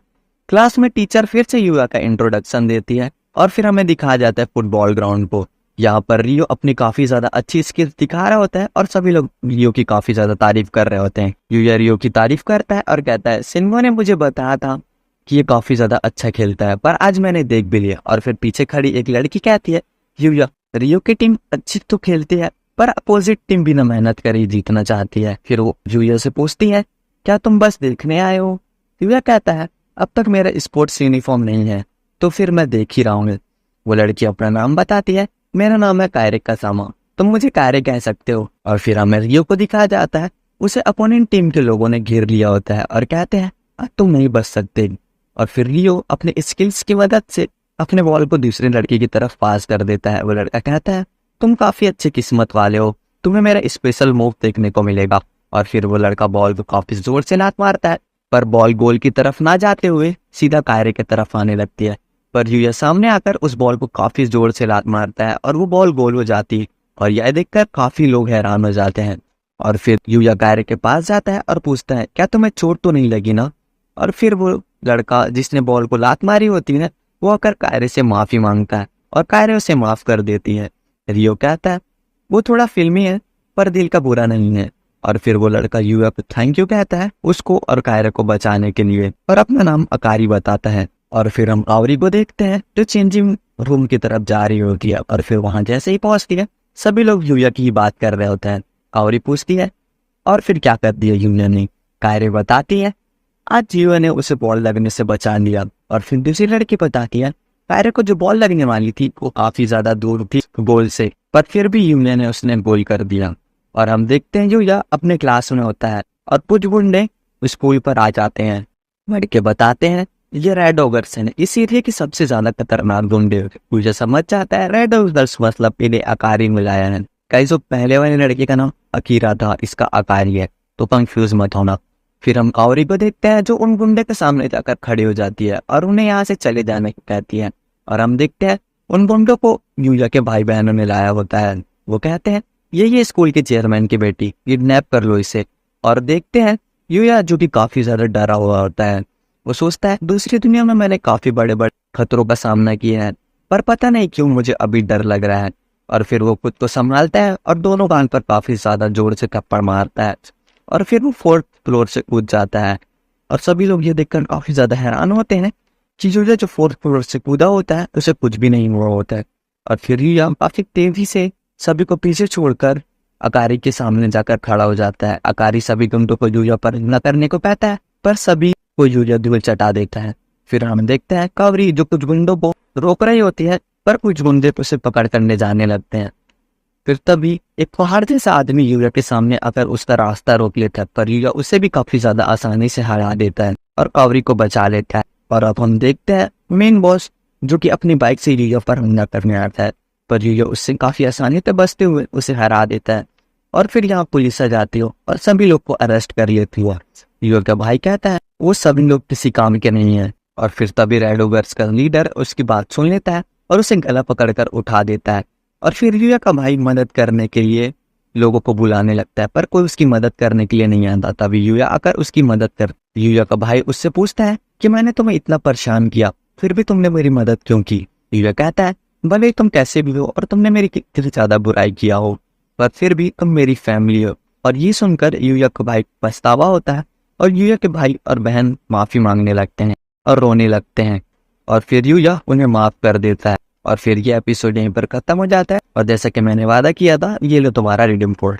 क्लास में टीचर फिर से यूया का इंट्रोडक्शन देती है और फिर हमें दिखाया जाता है फुटबॉल ग्राउंड को। यहाँ पर रियो अपनी काफी ज्यादा अच्छी स्किल्स दिखा रहा होता है और सभी लोग रियो की काफी ज्यादा तारीफ कर रहे होते हैं। यूया रियो की तारीफ करता है और कहता है, सिन्गो ने मुझे बताया था कि ये काफी ज्यादा अच्छा खेलता है पर आज मैंने देख भी लिया। और फिर पीछे खड़ी एक लड़की कहती है, यूया रियो की टीम अच्छी तो खेलती है पर अपोजिट टीम बिना मेहनत करे जीतना चाहती है। फिर वो यूया से पूछती है, क्या तुम बस देखने आए हो? यूया कहता है, अब तक मेरा स्पोर्ट्स यूनिफॉर्म नहीं है तो फिर मैं देख ही रहा हूँ। वो लड़की अपना नाम बताती है, मेरा नाम है कायरे कासामा, तुम मुझे कायरे कह सकते हो। और फिर हमें रियो को दिखाया जाता है, उसे अपोनेंट टीम के लोगों ने घेर लिया होता है और कहते हैं, अब तुम नहीं बच सकते। और फिर रियो अपने स्किल्स की मदद से अपने बॉल को दूसरे लड़के की तरफ पास कर देता है। वो लड़का कहता है, तुम काफी अच्छी किस्मत वाले हो, तुम्हें मेरा स्पेशल मूव देखने को मिलेगा। और फिर वो लड़का बॉल को काफी जोर से लात मारता है पर बॉल गोल की तरफ ना जाते हुए सीधा कायरे की तरफ आने लगती है। पर यूया सामने आकर उस बॉल को काफी जोर से लात मारता है और वो बॉल गोल हो जाती है। और यह देखकर काफी लोग हैरान हो जाते हैं। और फिर यूया कायरे के पास जाता है और पूछता है, क्या तुम्हें चोट तो नहीं लगी ना? और फिर वो लड़का जिसने बॉल को लात मारी होती है वो आकर कायरे से माफी मांगता है और कायरे उसे माफ कर देती है। रियो कहता है, वो थोड़ा फिल्मी है पर दिल का बुरा नहीं है। और फिर वो लड़का यूया को थैंक यू कहता है उसको और कायरे को बचाने के लिए और अपना नाम अकारी बताता है। और फिर हम कावरी को देखते हैं जो चेंजिंग रूम की तरफ जा रही होती है। और फिर वहां जैसे ही पहुंचती है सभी लोग यूया की ही बात कर रहे होते हैं। कावरी पूछती है, और फिर क्या कर दिया यूया ने? कायरे बताती है, आज यूया ने उसे बॉल लगने से बचा लिया। और फिर दूसरी लड़की बताती है, कायरे को जो बॉल लगने वाली थी वो काफी ज्यादा दूर थी गोल से पर फिर भी यूया ने उसने गोल कर दिया। और हम देखते हैं यूया अपने क्लास में होता है और कुछ गुंडे स्कूल पर आ जाते हैं। लड़के बताते हैं, ये रेड ऑगर्स है, इस एरिया की सबसे ज्यादा खतरनाक गुंडे। मुझे समझ जाता है रेड ऑगर्स मतलब इन्हें अकारी मिलाया है। कई जो पहले वाले लड़के का नाम अकीरा था, इसका अकारी है, तो कंफ्यूज मत होना। फिर हम कावरी को देखते हैं जो उन गुंडे के सामने जाकर खड़ी हो जाती है और उन्हें यहाँ से चले जाने को कहती है। और हम देखते हैं उन गुंडों को यूया के भाई बहनों ने लाया होता है। वो कहते हैं, ये स्कूल के चेयरमैन की बेटी, किडनैप कर लो इसे। और देखते हैं यूया जो कि काफी ज्यादा डरा हुआ होता है। वो सोचता है, दूसरी दुनिया में मैंने काफी बड़े बड़े खतरों का सामना किया है पर पता नहीं क्यों मुझे अभी डर लग रहा है। और फिर वो खुद को संभालता है और दोनों कान पर काफी ज्यादा जोर से थप्पड़ मारता है और फिर वो 4th फ्लोर से कूद जाता है। और सभी लोग ये देखकर काफी ज्यादा हैरान होते हैं कि यूया जो 4th फ्लोर से कूदा होता है उसे कुछ भी नहीं हुआ होता है। और फिर यूया काफी तेजी से सभी को पीछे छोड़कर अकारी के सामने जाकर खड़ा हो जाता है। अकारी सभी गुंडों को यूया पर हमला करने को कहता है, पर सभी को यूया धूल चटा देता है। फिर हम देखते हैं कावरी जो कुछ गुंडों को रोक रही होती है, पर कुछ गुंडे उसे पकड़ कर ले जाने लगते हैं। फिर तभी एक पहाड़ जैसा आदमी यूया के सामने आकर उसका रास्ता रोक लेता है, पर यूया उसे भी काफी ज्यादा आसानी से हरा देता है और कावरी को बचा लेता है। और अब हम देखते हैं मेन बॉस जो कि अपनी बाइक से यूया पर हमला करने आता है, पर यूया उससे काफी आसानी से बचते हुए उसे हरा देता है। और फिर यहाँ पुलिस आ जाती हो और सभी लोग को अरेस्ट कर लेती हो। यूया का भाई कहता है वो सभी लोग किसी काम के नहीं है। और फिर तभी रेड ओवर्स का लीडर उसकी बात सुन लेता है और उसे गला पकड़कर उठा देता है। और फिर यूया का भाई मदद करने के लिए लोगों को बुलाने लगता है, पर कोई उसकी मदद करने के लिए नहीं आता। तभी यूया आकर उसकी मदद कर यूया का भाई उससे पूछता है कि मैंने तुम्हें इतना परेशान किया, फिर भी तुमने मेरी मदद क्यों की। यूया कहता है भले तुम कैसे भी हो और तुमने मेरी कितनी ज्यादा बुराई किया हो, पर फिर भी तुम मेरी फैमिली हो। और ये सुनकर यूया का भाई पछतावा होता है और यूया के भाई और बहन माफी मांगने लगते हैं और रोने लगते हैं। और फिर यूया उन्हें माफ कर देता है। और फिर ये एपिसोड यहीं पर खत्म हो जाता है। और जैसा कि मैंने वादा किया था, ये लो तुम्हारा रिडीम कोड।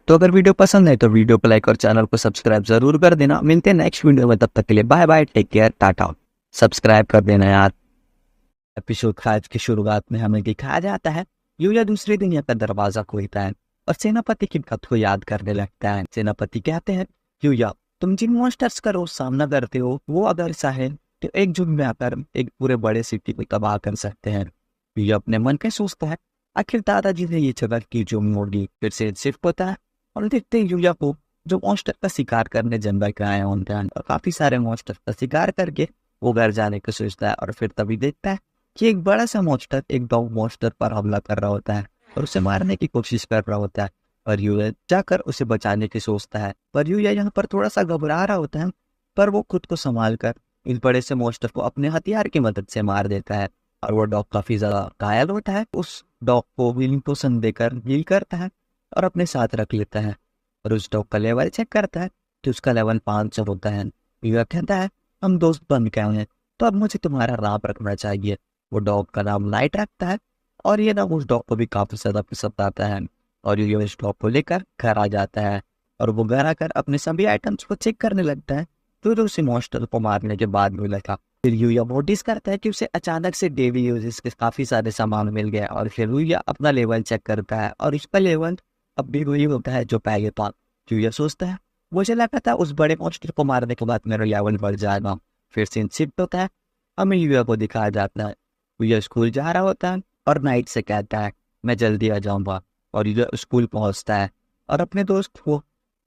तो अगर वीडियो पसंद है तो वीडियो को लाइक और चैनल को सब्सक्राइब जरूर कर देना। मिलते हैं नेक्स्ट वीडियो में, तब तक के लिए bye bye, take care, tata. Subscribe कर देना यार। एपिसोड 5 की शुरुआत में हमें दिखाया जाता है यूया दूसरी दुनिया का दरवाजा खोलता है और सेनापति की बात को याद करने लगता है। सेनापति कहते हैं यूया तुम जिन मॉन्स्टर्स का रोज सामना करते हो वो अगर चाहे तो एक झुंड में आकर एक पूरे बड़े सिटी को तबाह कर सकते हैं। यूया अपने मन में सोचता है आखिर दादाजी ने ये जगह की जो मोड़ी। फिर से शिफ्ट होता है और देखते हैं यूया को जो मॉन्स्टर का शिकार करने जंगल के आए होते हैं और काफी सारे मॉन्स्टर का शिकार करके वो घर जाने की सोचता है। और फिर तभी देखता है कि एक बड़ा सा मॉन्स्टर एक डॉग मॉन्स्टर पर हमला कर रहा होता है और उसे मारने की कोशिश कर रहा होता है। और यूया जाकर उसे बचाने की सोचता है, पर यूया यहाँ पर थोड़ा सा घबरा रहा होता है, पर वो खुद को संभाल कर इस बड़े से मॉन्स्टर को अपने हथियार की मदद से मार देता है। और वो डॉग काफी ज्यादा घायल होता है। उस डॉग को हीलिंग पोशन देकर हील करता है और अपने साथ रख लेता है और उस डॉग का लेवल चेक करता है तो उसका लेवल 500 होता है। यूया कहता है हम दोस्त बन गए हैं तो अब मुझे तुम्हारा नाम रखना चाहिए। वो डॉग का नाम लाइट रखता है और ये नाम उस डॉग को भी काफी ज्यादा पसंद आता है। और यूया इस डॉग को लेकर घर आ जाता है और वो घर आकर अपने सभी आइटम्स को चेक करने लगता है फिर उसे मॉन्स्टर को मारने के बाद मिला था। फिर यूया नोटिस करता है कि उसे अचानक से डेली यूजेस के काफी सारे सामान मिल गया और फिर यूया अपना लेवल चेक करता है और उसका लेवल अब भी वही होता है जो पहले था। यूया सोचता है मुझे लगा था उस बड़े मॉन्स्टर को मारने के बाद मेरा लेवल बढ़ जाएगा। फिर सीन शिफ्ट होता है, हमें यूया को दिखाया जाता है यूया स्कूल जा रहा होता है और नाइट से कहता है मैं जल्दी आ जाऊंगा। और यूया स्कूल पहुंचता है और अपने दोस्त को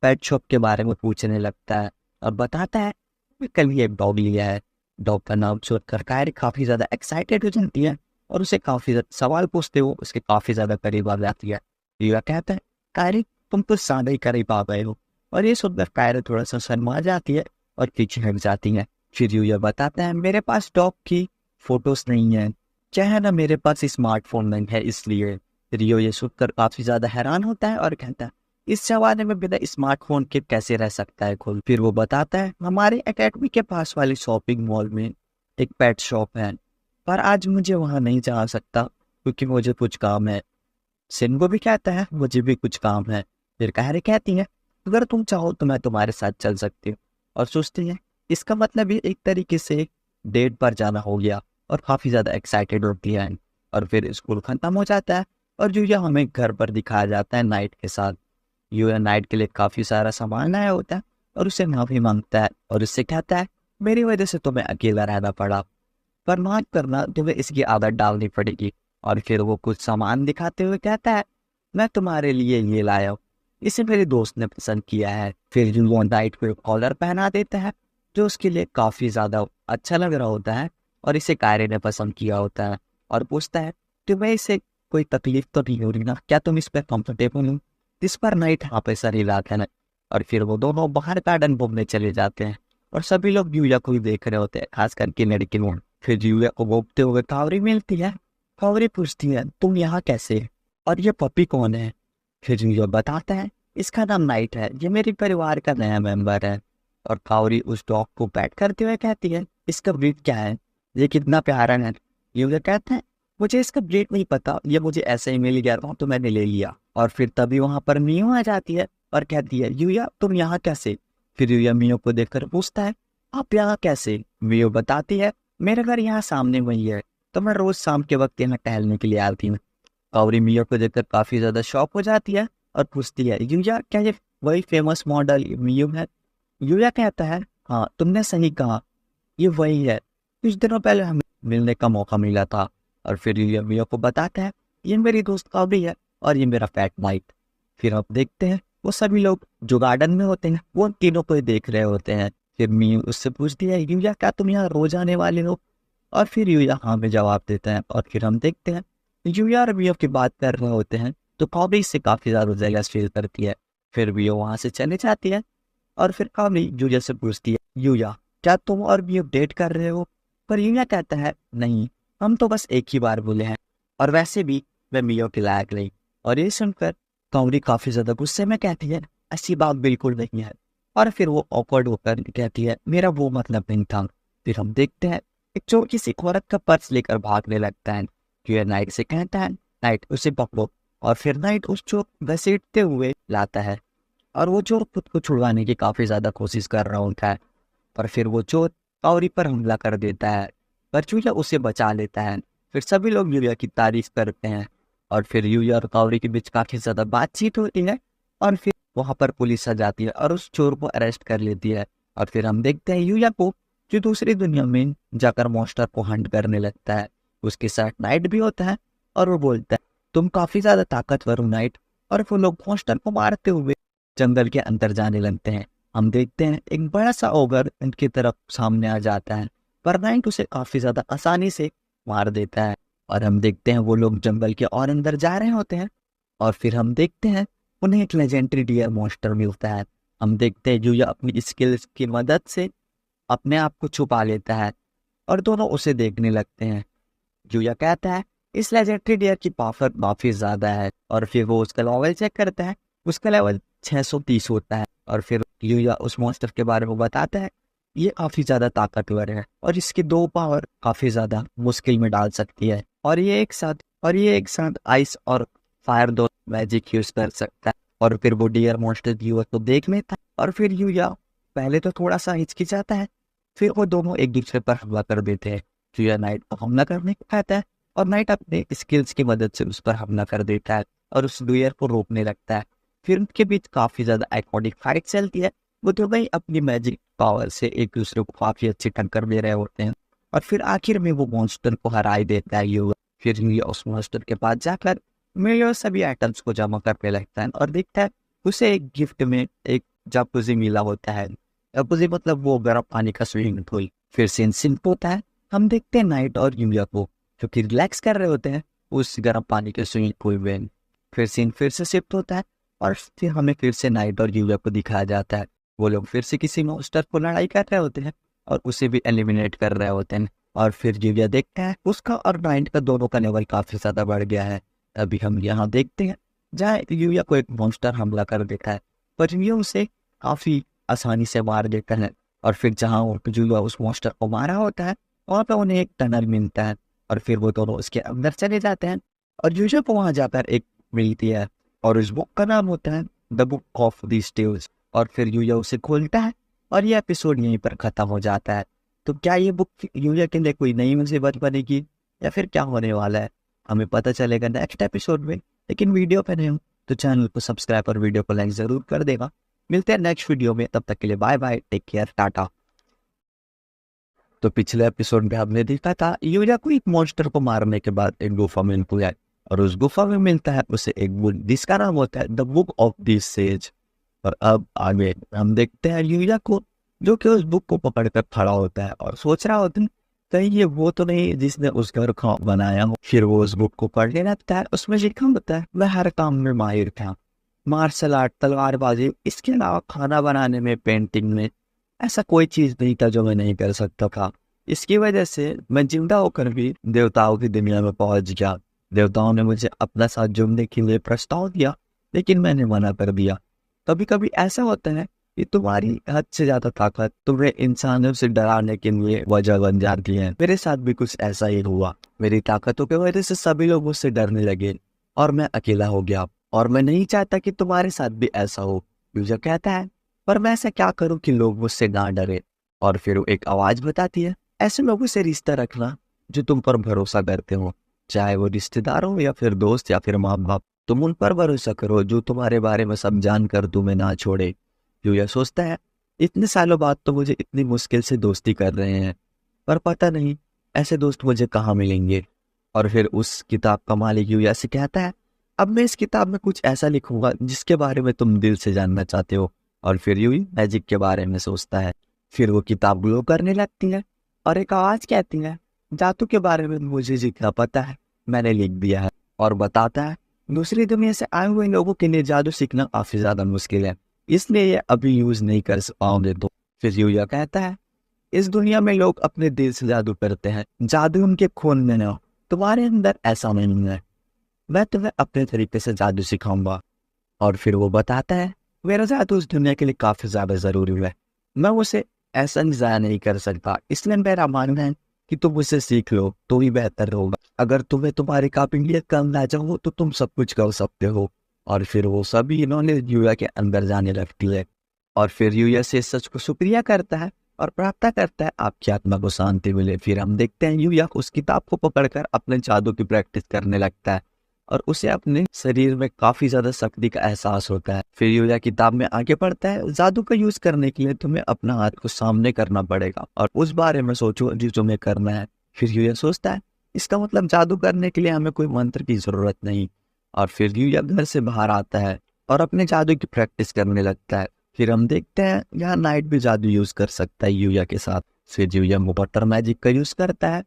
पेट शॉप के बारे में पूछने लगता है और बताता है मैं कल ये डॉग लिया है। डॉग का नाम सुनकर कायरी काफी ज्यादा एक्साइटेड हो जाती है और उसे काफी ज्यादा सवाल पूछते हो उसके काफी ज्यादा करीब आ जाती है। यूया कहता है कायरी तुम तो ज्यादा ही करीब आ गए हो। और ये सुनकर कायरी थोड़ा सा शर्मा जाती है और पीछे हट जाती है। फिर यूया बताता है मेरे पास डॉग की फोटोज नहीं है, क्या है ना मेरे पास स्मार्टफोन नहीं है इसलिए। रियो ये सुनकर काफी ज्यादा हैरान होता है और कहता है इस जमाने में बिना स्मार्टफोन के कैसे रह सकता है खुद। फिर वो बताता है हमारे एकेडमी के पास वाली शॉपिंग मॉल में एक पेट शॉप है, पर आज मुझे वहां नहीं जा सकता क्योंकि मुझे कुछ काम है। सिन्गो भी कहता है मुझे भी कुछ काम है। फिर कायरी कहती है अगर तुम चाहो तो मैं तुम्हारे साथ चल सकती हूँ। और सोचती है इसका मतलब ये एक तरीके से डेट पर जाना हो गया और काफी ज्यादा एक्साइटेड होती है। और फिर स्कूल खत्म हो जाता है और यूया हमें घर पर दिखाया जाता है नाइट के साथ। यूया नाइट के लिए काफी सारा सामान आया होता है और उससे माफी मांगता है और उससे कहता है मेरी वजह से तुम्हें अकेला रहना पड़ा, पर माफ करना तुम्हें इसकी आदत डालनी पड़ेगी। और फिर वो कुछ सामान दिखाते हुए कहता है मैं तुम्हारे लिए ये लाया हूँ, इसे मेरे दोस्त ने पसंद किया है। फिर वो नाइट को कॉलर पहना देता है जो उसके लिए काफी ज्यादा अच्छा लग रहा होता है और इसे कायरे ने पसंद किया होता है और पूछता है तुम्हें इसे कोई तकलीफ तो नहीं हो रही ना, क्या तुम इस पर कंफर्टेबल हो। इस पर नाइट हाँ पे सर इलाका है। और फिर वो दोनों बाहर गार्डन घूमने चले जाते हैं और सभी लोग यूया को ही देख रहे होते हैं, खास करके लड़के लोग। फिर यूया को घूमते हुए कावरी मिलती है। कावरी पूछती है तुम यहाँ कैसे और ये पपी कौन है। फिर यूया बताता है इसका नाम नाइट है, ये मेरे परिवार का नया मेंबर है। और कावरी उस डॉग को पैट करते हुए कहती है इसका ब्रीड क्या है, ये कितना प्यारा है। यूया कहते हैं मुझे इसका ब्रेक नहीं पता, ये मुझे ऐसे ही मिल गया था तो मैंने ले लिया। और फिर तभी वहां पर मियो आ जाती है और कहती है यूया तुम यहाँ कैसे। फिर यूया मियो को देखकर पूछता है आप यहाँ कैसे। मियो बताती है मेरा घर यहाँ सामने वही है, तो मैं रोज शाम के वक्त यहाँ टहलने के लिए आती हूँ। कावरी मियो को देखकर काफी ज्यादा शॉक हो जाती है और पूछती है यूया क्या ये वही फेमस मॉडल मियो है। यूया कहता है हाँ तुमने सही कहा, ये वही है, कुछ दिनों पहले हमें मिलने का मौका मिला था। और फिर यूया मियो को बताता है ये मेरी दोस्त कावरी है और ये मेरा फैट नाइट। फिर हम देखते हैं वो सभी लोग जो गार्डन में होते हैं वो उन तीनों को ही देख रहे होते हैं। फिर मियो उससे पूछती है यूया क्या तुम यहाँ रोज आने वाले हो। और फिर यूया हाँ में जवाब देता है। और फिर हम देखते हैं यूया और मियो की बात कर रहे होते हैं तो कावरी इससे काफी ज्यादा जेलस फील करती है। फिर मियो वहां से चले जाती है और फिर कावरी यूया से पूछती है यूया क्या तुम और मियो डेट कर रहे हो। पर यूया कहता है नहीं, हम तो बस एक ही बार बोले हैं और वैसे भी मैं मियो के लायक नहीं। और ये सुनकर कावरी काफी ज्यादा गुस्से में कहती है ऐसी बात बिल्कुल नहीं है। और फिर वो ऑकवर्ड होकर कहती है मेरा वो मतलब नहीं था। फिर हम देखते हैं एक चोर किसी औरत का पर्स लेकर भागने लगता है। यूया नाइट से कहता है नाइट उसे पकड़ो। और फिर नाइट उस चोर घसीटते हुए लाता है और वो चोर खुद को छुड़वाने की काफी ज्यादा कोशिश कर रहा होता है। पर फिर वो चोर कावरी पर हमला कर देता है पर यूया उसे बचा लेता है। फिर सभी लोग यूया की तारीफ करते हैं और फिर यूया और कावरी के बीच काफी ज्यादा बातचीत होती है। और फिर वहां पर पुलिस आ जाती है और उस चोर को अरेस्ट कर लेती है। और फिर हम देखते हैं यूया को जो दूसरी दुनिया में जाकर मॉन्स्टर को हंट करने लगता है। उसके साथ नाइट भी होता है और वो बोलता है तुम काफी ज्यादा ताकतवर हो नाइट। और वो लोग मॉन्स्टर को मारते हुए जंगल के अंदर जाने लगते हैं। हम देखते हैं एक बड़ा सा ओगर इनकी तरफ सामने आ जाता है पर नाइट उसे काफी ज्यादा आसानी से मार देता है। और हम देखते हैं वो लोग जंगल के और अंदर जा रहे होते हैं और फिर हम देखते हैं उन्हें एक लेजेंडरी डियर मॉन्स्टर मिलता है। हम देखते हैं यूया अपनी स्किल्स की मदद से अपने आप को छुपा लेता है और दोनों उसे देखने लगते हैं। यूया कहता है इस लेजेंडरी डियर की पावर काफी ज्यादा है। और फिर वो उसका लेवल चेक करता है, उसका लेवल 630 होता है। और फिर यूया उस मॉन्स्टर के बारे में बताता है ये काफी ज्यादा ताकतवर है और इसकी 2 पावर काफी ज्यादा मुश्किल में डाल सकती है। और ये एक साथ आइस और फायर दो मैजिक यूज कर सकता है। और फिर वो डियर मॉन्स्टर यूया को देख लेता है और फिर यूया पहले तो थोड़ा सा हिचकिचाता है, फिर वो दोनों एक दूसरे पर हमला कर देते हैं। यूया नाइट को हमला करने को कहता है और नाइट अपने स्किल्स की मदद से उस पर हमला कर देता है और उस डियर को रोकने लगता है। फिर उनके बीच काफी ज्यादा आइकॉनिक फाइट चलती है। वो दोनों अपनी मैजिक पावर से एक दूसरे को काफी अच्छी टक्कर दे रहे होते हैं और फिर आखिर में वो मॉन्स्टर को हरा ही देता है यूया। फिर यूया उस मॉन्स्टर के पास जाकर मियो सभी आइटम्स को जमा करने लगता है और देखता है उसे एक गिफ्ट में एक जकूज़ी मिला होता है। जकूज़ी मतलब वो गर्म पानी का स्विमिंग पूल। फिर सीन सिंप होता है। हम देखते हैं नाइट और यूया को जो कि रिलैक्स कर रहे होते हैं उस गर्म पानी के स्विमिंग पूल में। फिर सीन फिर से शिफ्ट होता है और फिर हमें फिर से नाइट और यूया को दिखाया जाता है। वो लोग फिर से किसी मॉन्स्टर को लड़ाई कर रहे होते हैं और उसे भी एलिमिनेट कर रहे होते हैं। और फिर यूया देखता है उसका और नाइट का दोनों का लेवल काफी ज्यादा बढ़ गया है। अभी हम यहाँ देखते हैं जहाँ यूया को एक मॉन्स्टर हमला कर देता है पर यूया उसे काफी आसानी से मार देता है। और फिर जहाँ यूया उस मॉन्स्टर को मारा होता है वहाँ पे उन्हें एक टनल मिलता है और फिर वो दोनों उसके अंदर चले जाते हैं और यूया को वहाँ जाकर एक मिलती है और उस बुक का नाम होता है the book of these tales. और फिर यूया उसे खोलता है और ये एपिसोड यहीं पर खत्म हो जाता है। तो क्या ये बुक यूया के लिए कोई नई मुसीबत बनेगी या फिर क्या होने वाला है, हमें पता चलेगा नेक्स्ट एपिसोड में। लेकिन वीडियो पे नहीं हो तो चैनल को सब्सक्राइब और वीडियो को लाइक जरूर कर देगा। मिलते हैं नेक्स्ट वीडियो में, तब तक के लिए bye bye, take care, tata. तो पिछले एपिसोड में हमने देखा था यूया को एक मॉन्स्टर को मारने के बाद एक गुफा में मिलता है और उस गुफा में मिलता है उसे एक बुक जिसका नाम होता है the book of this says. और अब आगे हम देखते हैं यूया को जो कि उस बुक को पकड़कर खड़ा होता है और सोच रहा होता है कहीं ये वो तो नहीं जिसने उस घर को बनाया हो। फिर वो उस बुक को पढ़ने लगता है, उसमें लिखा होता है मैं हर काम में माहिर था, मार्शल आर्ट, तलवारबाजी, इसके अलावा खाना बनाने में, पेंटिंग में, ऐसा कोई चीज नहीं था जो मैं नहीं कर सकता था। इसकी वजह से मैं जिंदा होकर भी देवताओं की दुनिया में पहुंच गया। देवताओं ने मुझे अपना साथ जुड़ने के लिए प्रस्ताव दिया लेकिन मैंने मना कर दिया। कभी कभी ऐसा होता है कि तुम्हारी हद से ज्यादा ताकत तुम्हें इंसानों से डराने के लिए वजह बन जाती है। मेरे साथ भी कुछ ऐसा ही हुआ। मेरी ताकतों की वजह से सभी लोग मुझसे डरने लगे और मैं अकेला हो गया। और मैं नहीं चाहता कि तुम्हारे साथ भी ऐसा हो, यूजर कहता है। पर मैं ऐसा क्या करूं कि लोग मुझसे ना डरे। और फिर वो एक आवाज बताती है, ऐसे लोगों से रिश्ता रखना जो तुम पर भरोसा करते हो, चाहे वो रिश्तेदार हो या फिर दोस्त या फिर माँ बाप। तुम उन पर भरोसा करो जो तुम्हारे बारे में सब जानकर तुम्हें ना छोड़े। यूया सोचता है, इतने सालों बाद तो मुझे इतनी मुश्किल से दोस्ती कर रहे हैं, पर पता नहीं ऐसे दोस्त मुझे कहाँ मिलेंगे। और फिर उस किताब का मालिक यूया से कहता है, अब मैं इस किताब में कुछ ऐसा लिखूंगा जिसके बारे में तुम दिल से जानना चाहते हो। और फिर यूई मैजिक के बारे में सोचता है। फिर वो किताब ग्लो करने लगती है और एक आवाज कहती है, जादू के बारे में मुझे जितना पता है मैंने लिख दिया है। और बताता है, दूसरी दुनिया से आए हुए लोगों के लिए जादू सीखना काफी ज्यादा मुश्किल है, इसलिए ये अभी यूज नहीं कर पाओगे। तो फिर यूया कहता है, इस दुनिया में लोग अपने दिल से जादू करते हैं, जादू उनके खून में न हो। तुम्हारे अंदर ऐसा नहीं है, मैं तुम्हें अपने तरीके से जादू सिखाऊंगा। और फिर वो बताता है, मेरा जादू उस दुनिया के लिए काफी ज्यादा जरूरी है, मैं उसे ऐसा जाया नहीं कर सकता, इसलिए मेरा मानना है कि तुम उसे सीख लो तो ही बेहतर होगा। अगर तुम्हें तुम्हारी काबिलियत का अंदाजा हो तो तुम सब कुछ कर सकते हो। और फिर वो सभी इन्होंने यूया के अंदर जाने लगती है। और फिर यूया से सच को शुक्रिया करता है और प्रार्थना करता है आपकी आत्मा को शांति मिले। फिर हम देखते हैं यूया उस किताब को पकड़कर अपने जादू की प्रैक्टिस करने लगता है और उसे अपने शरीर में काफी ज्यादा शक्ति का एहसास होता है। फिर यूया किताब में आगे बढ़ता है, जादू का यूज करने के लिए तुम्हें अपना हाथ को सामने करना पड़ेगा और उस बारे में सोचो जो तुम्हें करना है। फिर यूया सोचता है, इसका मतलब जादू करने के लिए हमें कोई मंत्र की जरूरत नहीं। और फिर यूया घर से बाहर आता है और अपने जादू की प्रैक्टिस करने लगता है। फिर हम देखते हैं यहाँ नाइट भी जादू यूज कर सकता है यूया के साथ। फिर यूया वाटर मैजिक का यूज करता है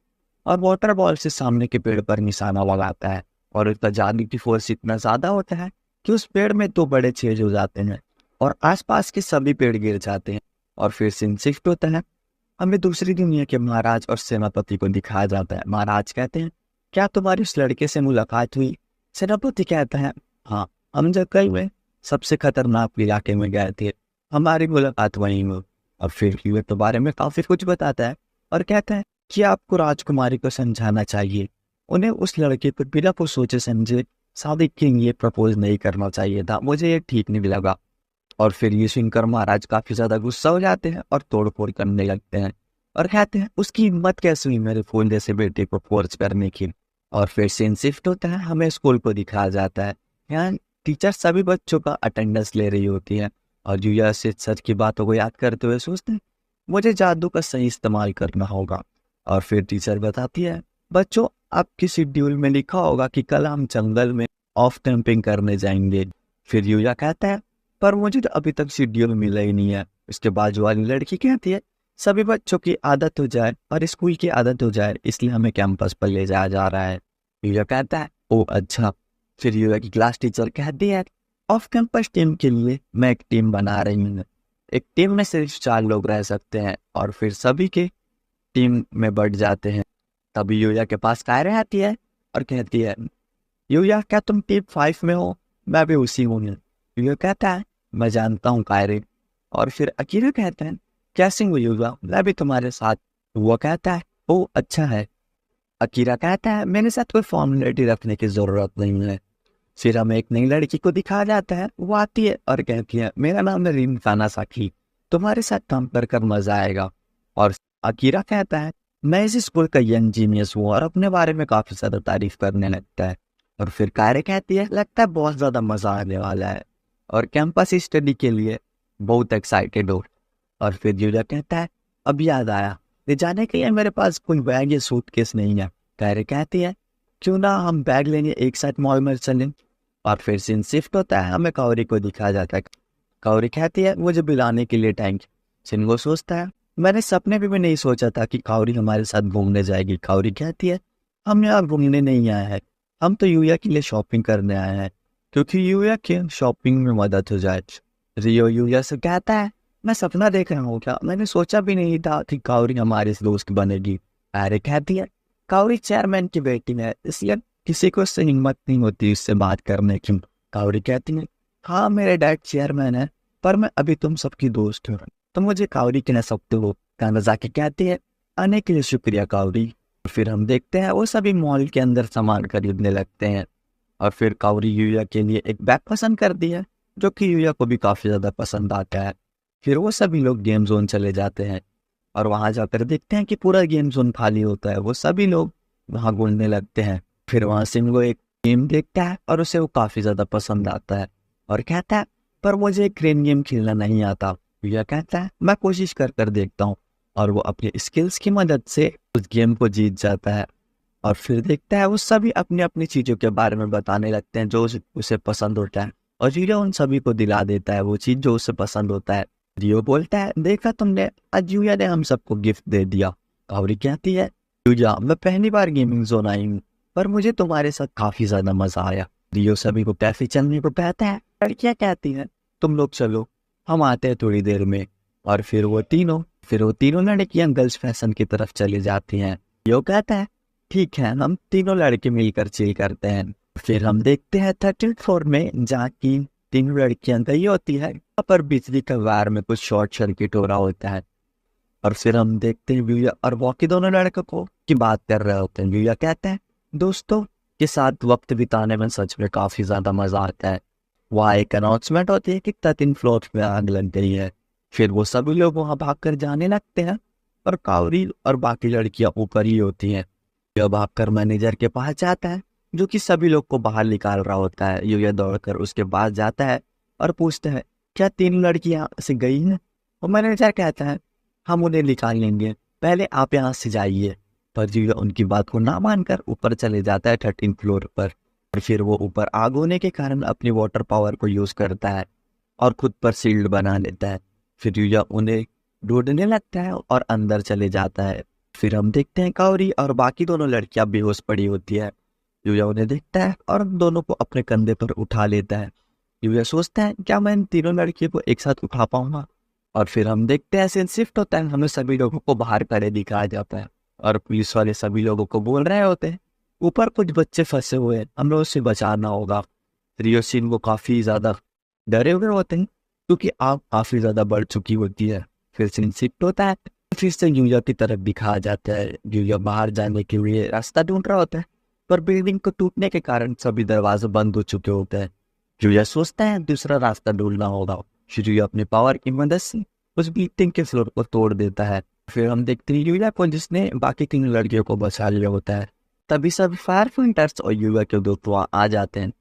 और वाटर बॉल से सामने के पेड़ पर निशाना लगाता है और उसका जादू की फोर्स इतना ज्यादा होता है कि उस पेड़ में 2 बड़े छेद हो जाते हैं और आसपास के सभी पेड़ गिर जाते हैं। और फिर सीन शिफ्ट होता है, हमें दूसरी दुनिया के महाराज और सेनापति को दिखाया जाता है। महाराज कहते हैं, क्या तुम्हारी उस लड़के से मुलाकात हुई? सेनापति कहता है, हाँ, हम जंगल में सबसे खतरनाक इलाके में गए थे, हमारी मुलाकात वहीं हुई। और फिर यूए के बारे में काफी कुछ बताता है और कहता है कि आपको राजकुमारी को समझाना चाहिए, उन्हें उस लड़के पर बिना कुछ सोचे समझे शादी के लिए प्रपोज नहीं करना चाहिए था, मुझे ये ठीक नहीं लगा। और फिर ये सुनकर महाराज काफी ज्यादा गुस्सा हो जाते हैं और तोड़फोड़ करने लगते हैं और कहते हैं, उसकी हिम्मत कैसे हुई मेरे फूल जैसे बेटे को फोर्स करने की। और फिर सीन शिफ्ट होता है, हमें स्कूल को दिखाया जाता है। यहाँ टीचर सभी बच्चों का अटेंडेंस ले रही होती है और यूया से सच की बातों को याद करते हुए सोचते हैं, मुझे जादू का सही इस्तेमाल करना होगा। और फिर टीचर बताती है, बच्चों आपकी शेड्यूल में लिखा होगा कि कल हम जंगल में ऑफ कैंपिंग करने जाएंगे। फिर यूया कहता है, पर मुझे तो अभी तक शेड्यूल मिला ही नहीं है। उसके बाजू वाली लड़की कहती है, सभी बच्चों की आदत हो जाए और स्कूल की आदत हो जाए, इसलिए हमें कैंपस पर ले जाया जा रहा है। यूया कहता है, ओ अच्छा। फिर यूया की क्लास टीचर कहती है, ऑफ कैंपस टीम के लिए मैं एक टीम बना रही हूँ। एक टीम में सिर्फ 4 लोग रह सकते हैं और फिर सभी के टीम में बढ़ जाते हैं। तभी यूया के पास कायरे आती है और कहती है, यूया क्या तुम टीम 5 में हो? मैं भी उसी हूँ। यूया कहता है, मैं जानता हूँ कायरे। और फिर अकीरा कहते हैं, कैसे हो यूया, मैं भी तुम्हारे साथ। वो कहता है, ओ अच्छा है। अकीरा कहता है, मेरे साथ कोई फॉर्मेलिटी रखने की जरूरत नहीं है। फिर हमें एक नई लड़की को दिखाया जाता है, वो आती है और कहती है, मेरा नाम है रिन कानासाकी, तुम्हारे साथ काम कर मजा आएगा। और अकीरा कहता है, मैं इस स्कूल का यंग जीनियस हूँ और अपने बारे में काफी ज्यादा तारीफ करने लगता है। और फिर कायरे कहती है, लगता है बहुत ज्यादा मजा आने वाला है और कैंपस स्टडी के लिए बहुत एक्साइटेड हो। और फिर यूया कहता है, अब याद आया, ले जाने के लिए मेरे पास कोई बैग या सूटकेस नहीं है। कायरे कहती है, क्यों ना हम बैग लेने एक साथ मॉल में चलें। और फिर सीन शिफ्ट होता है, हमें काउरी को दिखाया जाता है। काउरी कहती है, मुझे बुलाने के लिए थैंक। शिनगो सोचता है, मैंने सपने में भी नहीं सोचा था कि काउरी हमारे साथ घूमने जाएगी। काउरी कहती है, हम यहाँ घूमने नहीं आए हैं, हम तो यूया के लिए शॉपिंग करने आए हैं, क्योंकि यूया के शॉपिंग में मदद हो जाए। रियो यूया से कहता है, मैं सपना देख रहा हूँ क्या, मैंने सोचा भी नहीं था कि काउरी हमारे दोस्त बनेगी। अरे कहती है, काउरी चेयरमैन की बेटी है, इसलिए किसी को उससे हिम्मत नहीं होती उससे बात करने की। काउरी कहती है, हाँ मेरे डैड चेयरमैन है, पर मैं अभी तुम सबकी दोस्त हूँ, तुम मुझे कावरी कह सकते हो। काना जाके कहती है, आने के लिए शुक्रिया कावरी। फिर हम देखते हैं वो सभी मॉल के अंदर सामान खरीदने लगते हैं और फिर कावरी यूया के लिए एक बैग पसंद करती है जो कि यूया को भी काफ़ी ज़्यादा पसंद आता है। फिर वो सभी लोग गेम जोन चले जाते हैं और वहाँ जाकर देखते हैं कि पूरा गेम जोन खाली होता है। वो सभी लोग वहाँ घूमने लगते हैं। फिर वहाँ सिंगो एक गेम देखता है और उसे वो काफ़ी ज़्यादा पसंद आता है और कहता है, पर मुझे क्रेन गेम खेलना नहीं आता। यूया कहता है, मैं कोशिश कर कर देखता हूँ, और वो अपनी स्किल्स की मदद से उस गेम को जीत जाता है। और फिर देखता है वो सभी अपनी अपनी चीज़ों के बारे में बताने लगते हैं जो उसे पसंद होता है, और यूया उन सभी को दिला देता है वो चीज़ जो उसे पसंद होता है। रियो बोलता है, देखा तुमने, आज यूया ने हम सबको गिफ्ट दे दिया। कावरी कहती है, यूया मैं पहली बार गेमिंग जोन आई हूँ, पर मुझे तुम्हारे साथ काफ़ी ज़्यादा मज़ा आया। रियो सभी को कैफे चलने को कहता है। लड़कियाँ कहती हैं, तुम लोग चलो, हम आते हैं थोड़ी देर में। और फिर वो तीनों लड़कियां गर्ल्स फैशन की तरफ चली जाती हैं। यो कहता है, ठीक है, हम तीनों लड़के मिलकर चिल करते हैं। फिर हम देखते हैं 13th फ्लोर में जहाँ की तीनों लड़कियां गई होती है, वहाँ पर बिजली का वायर में कुछ शॉर्ट सर्किट हो रहा होता है। और फिर हम देखते हैं यूया और वॉकी दोनों लड़कों को की बात कर रहे होते हैं। यूया कहते हैं, दोस्तों के साथ वक्त बिताने में सच में काफ़ी ज़्यादा मज़ा आता है। वहाँ एक अनाउंसमेंट होती है कि 13th फ्लोर में आग लग गई है। फिर वो सभी लोग वहाँ भागकर जाने लगते हैं और कावरी और बाकी लड़कियाँ ऊपर ही होती हैं। यह भागकर मैनेजर के पास जाता है जो कि सभी लोग को बाहर निकाल रहा होता है। यूया दौड़कर उसके पास जाता है और पूछता है, क्या तीन लड़कियाँ यहाँ से गई हैं? और मैनेजर कहता है, हम उन्हें निकाल लेंगे, पहले आप यहाँ से जाइए। पर यूया उनकी बात को ना मानकर ऊपर चले जाता है 13th फ्लोर पर। और फिर वो ऊपर आग होने के कारण अपनी वाटर पावर को यूज करता है और खुद पर शील्ड बना लेता है। फिर यूया उन्हें ढूंढने लगता है और अंदर चले जाता है। फिर हम देखते हैं कावरी और बाकी दोनों लड़कियां बेहोश पड़ी होती है। यूया उन्हें देखता है और दोनों को अपने कंधे पर उठा लेता है। यूया सोचता है, क्या मैं इन तीनों लड़कियों को एक साथ उठा पाऊंगा? और फिर हम देखते हैं सीन शिफ्ट होता है, हमें सभी लोगों को बाहर खड़े दिखाया जाता है और पुलिस वाले सभी लोगों को बोल रहे होते हैं, ऊपर कुछ बच्चे फंसे हुए हैं, हमें उससे बचाना होगा। रियोसिन वो काफी ज्यादा डरे हुए होते हैं क्योंकि आग काफी ज्यादा बढ़ चुकी होती है। फिर सीन शिफ्ट होता है, फिर से यूया की तरफ दिखाया जाता है। यूया बाहर जाने के लिए रास्ता ढूंढ रहा होता है, पर बिल्डिंग को टूटने के कारण सभी दरवाजे बंद हो चुके होते हैं। यूया सोचता है दूसरा रास्ता ढूंढना होगा। फिर यूया अपनी पावर की मदद से उस बिल्डिंग के फ्लोर को तोड़ देता है। फिर हम देखते हैं यूया को जिसने बाकी तीन लड़कियों को बचा लिया होता है। तभी सब फायर फाइटर्स और यूया के दोस्त वहाँ आ जाते हैं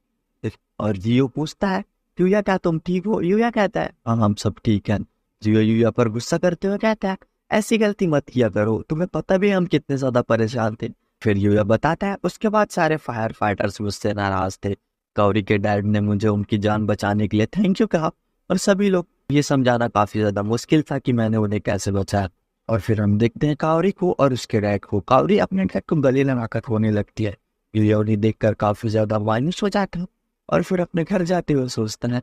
और जियो पूछता है, यूया क्या तुम ठीक हो? यूया कहता है, हाँ हम सब ठीक हैं। जियो यूया पर गुस्सा करते हुए कहता है, ऐसी गलती मत किया करो, तुम्हें पता भी हम कितने ज्यादा परेशान थे। फिर यूया बताता है, उसके बाद सारे फायर फाइटर्स मुझसे नाराज थे। कावरी के डैड ने मुझे उनकी जान बचाने के लिए थैंक यू कहा और सभी लोग ये समझाना काफी ज्यादा मुश्किल था कि मैंने उन्हें कैसे बचाया। और फिर हम देखते हैं कावरी को और उसके डैड को। कावरी अपने डैड को गले लगाकर रोने लगती है। यूया उन्हें देखकर काफी ज्यादा मायूस हो जाता है और फिर अपने घर जाते हुए सोचता है,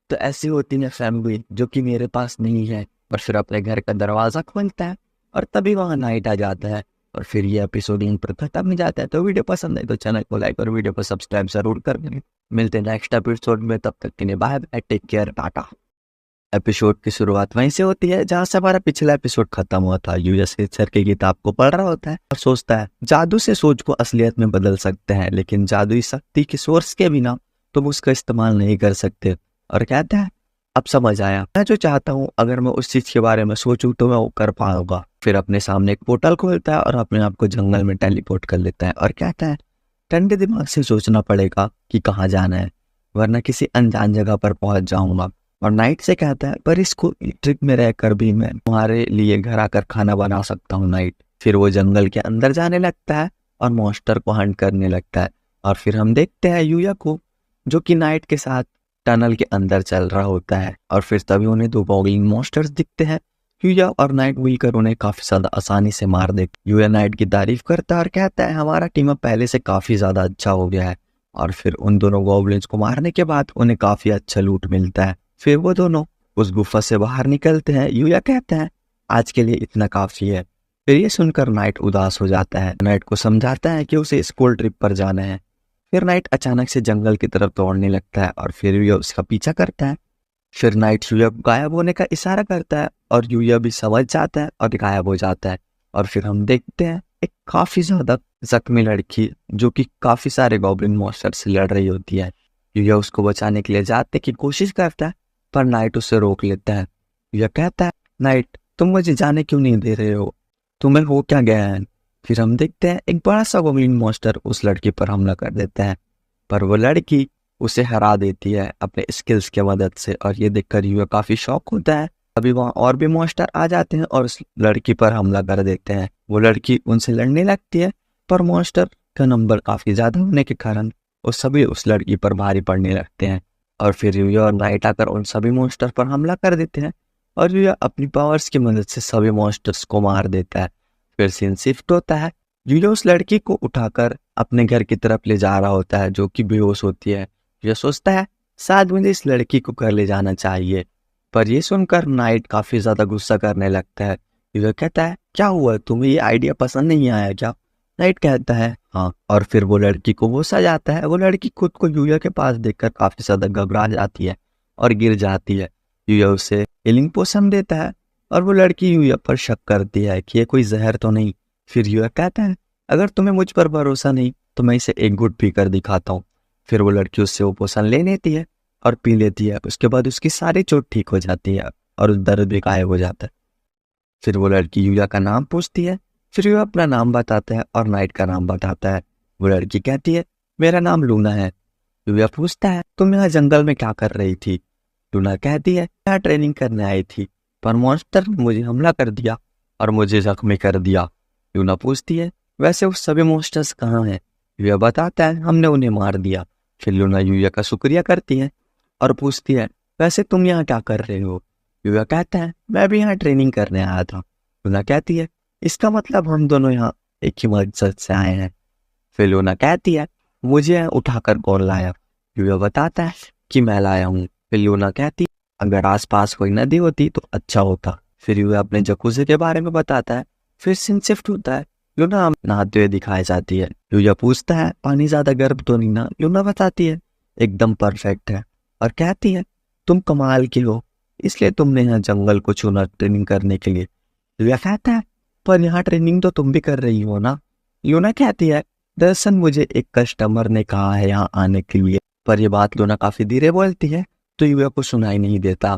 तो ऐसी होती है फैमिली जो कि मेरे पास नहीं है। और फिर अपने घर का दरवाजा खोलता है और तभी वहाँ नाइट आ जाता है। और फिर ये एपिसोड यहीं पर खत्म हो जाता है। तो वीडियो पसंद है तो चैनल को लाइक और वीडियो को सब्सक्राइब जरूर कर दें। मिलते हैं नेक्स्ट एपिसोड में, तब तक के लिए bye bye, take care, tata. Episode की शुरुआत वहीं से होती है जहाँ से हमारा पिछला एपिसोड खत्म हुआ था। यूया सर की किताब को पढ़ रहा होता है और सोचता है, जादू से सोच को असलियत में बदल सकते हैं, लेकिन जादुई शक्ति के सोर्स के बिना तुम उसका इस्तेमाल नहीं कर सकते। और कहता है, अब समझ आया, मैं जो चाहता हूँ अगर मैं उस चीज के बारे में सोचूं तो मैं वो कर पाऊंगा। फिर अपने सामने एक पोर्टल खोलता है और अपने आप को जंगल में टेलीपोर्ट कर लेता है और कहता है, ठंडे दिमाग से सोचना पड़ेगा कि कहाँ जाना है, वरना किसी अनजान जगह पर पहुंच जाऊंगा। और नाइट से कहता है, पर इसको ट्रिक में रहकर भी मैं तुम्हारे लिए घर आकर खाना बना सकता हूँ नाइट। फिर वो जंगल के अंदर जाने लगता है और मॉन्स्टर को हंट करने लगता है। और फिर हम देखते हैं यूया को जो कि नाइट के साथ टनल के अंदर चल रहा होता है। और फिर तभी उन्हें दो बॉगलिंग मॉन्स्टर्स दिखते हैं। यूया और नाइट मिलकर उन्हें काफी ज्यादा आसानी से मार देते। यूया नाइट की तारीफ करता है और कहता है, हमारा टीम अब पहले से काफी ज्यादा अच्छा हो गया है। और फिर उन दोनों गॉब्लिन्स को मारने के बाद उन्हें काफी अच्छा लूट मिलता है। फिर वो दोनों उस गुफा से बाहर निकलते हैं। यूया कहता है, आज के लिए इतना काफी है। फिर ये सुनकर नाइट उदास हो जाता है। नाइट को समझाता है कि उसे स्कूल ट्रिप पर जाना है। फिर नाइट अचानक से जंगल की तरफ दौड़ने लगता है और फिर ये उसका पीछा करता है। फिर नाइट यूया को गायब होने का इशारा करता है और यूया भी समझ जाता है और गायब हो जाता है। और फिर हम देखते हैं एक काफी ज्यादा जख्मी लड़की जो कि काफी सारे गॉब्लिन मॉन्स्टर से लड़ रही होती है। यूया उसको बचाने के लिए जाने की कोशिश करता है पर नाइट उसे रोक लेता है। यूया कहता है, नाइट तुम मुझे जाने क्यों नहीं दे रहे हो, तुम्हें हो क्या गया है। फिर हम देखते हैं एक बड़ा सा गॉब्लिन मॉन्स्टर उस लड़की पर हमला कर देता है पर वो लड़की उसे हरा देती है अपने स्किल्स की मदद से। और ये देखकर यूया काफी शॉक होता है। अभी वहाँ और भी मॉन्स्टर आ जाते हैं और उस लड़की पर हमला कर देते हैं। वो लड़की उनसे लड़ने लगती है पर मॉन्स्टर का नंबर काफी ज्यादा होने के कारण वो सभी उस लड़की पर भारी पड़ने लगते हैं। और फिर यूया और नाइट आकर उन सभी मॉन्स्टर पर हमला कर देते हैं और यूया अपनी पावर्स की मदद से सभी मॉन्स्टर्स को मार देता है। फिर सीन शिफ्ट होता है। यूया उस लड़की को उठाकर अपने घर की तरफ ले जा रहा होता है जो कि बेहोश होती है। यूया सोचता है शायद मुझे इस लड़की को घर ले जाना चाहिए, पर यह सुनकर नाइट काफी ज्यादा गुस्सा करने लगता है। यूया कहता है, क्या हुआ, तुम्हें ये आइडिया पसंद नहीं आया क्या। नाइट कहता है हाँ, और फिर वो लड़की को गुस्सा जाता है। वो लड़की खुद को यूया के पास देखकर काफी ज्यादा घबरा जाती है और गिर जाती है। यूया उसे हीलिंग पोशन देता है और वो लड़की यूया पर शक करती है कि ये कोई जहर तो नहीं। फिर यूया कहता है, अगर तुम्हें मुझ पर भरोसा नहीं तो मैं इसे एक घुट पीकर दिखाता हूँ। फिर वो लड़की उससे वो पोशन ले लेती है और पी लेती है। उसके बाद उसकी सारी चोट ठीक हो जाती है और दर्द भी गायब हो जाता है। फिर वो लड़की यूया का नाम पूछती है। फिर यूया अपना नाम बताता है और नाइट का नाम बताता है। वो लड़की कहती है, मेरा नाम लूना है। यूया पूछता है, तुम यहाँ जंगल में क्या कर रही थी। लूना कहती है, यहाँ ट्रेनिंग करने आई थी पर मॉन्स्टर ने मुझे हमला कर दिया और मुझे जख्मी कर दिया। लूना पूछती है, वैसे वो सभी मॉन्स्टर्स कहाँ हैं। यूया बताता है, हमने उन्हें मार दिया। फिर लूना यूया का शुक्रिया करती है और पूछती है, वैसे तुम यहाँ क्या कर रहे हो। यूया कहता है, मैं भी यहाँ ट्रेनिंग करने आया था। लूना कहती है, इसका मतलब हम दोनों यहाँ एक ही मकसद से आए हैं। फिर लूना कहती है, मुझे यहाँ उठाकर कौन लाया। यूया बताता है कि मैं लाया हूँ। फिर लूना कहती है, अगर आसपास कोई नदी होती तो अच्छा होता। फिर यूया अपने जकूज़ी के बारे में बताता है। फिर सीन शिफ्ट होता है। लूना नहाते हुए दिखाई जाती है। यूया पूछता है, पानी ज्यादा गर्म तो नहीं ना। लूना बताती है, एकदम परफेक्ट है, और कहती है, तुम कमाल की हो, इसलिए तुमने यहाँ जंगल को चुना ट्रेनिंग करने के लिए। यूया कहता है, पर यहाँ ट्रेनिंग तो तुम भी कर रही हो ना। लूना कहती है, दरअसल मुझे एक कस्टमर ने कहा है यहाँ आने के लिए। पर यह बात लूना काफी धीरे बोलती है तो यूया को सुनाई नहीं देता।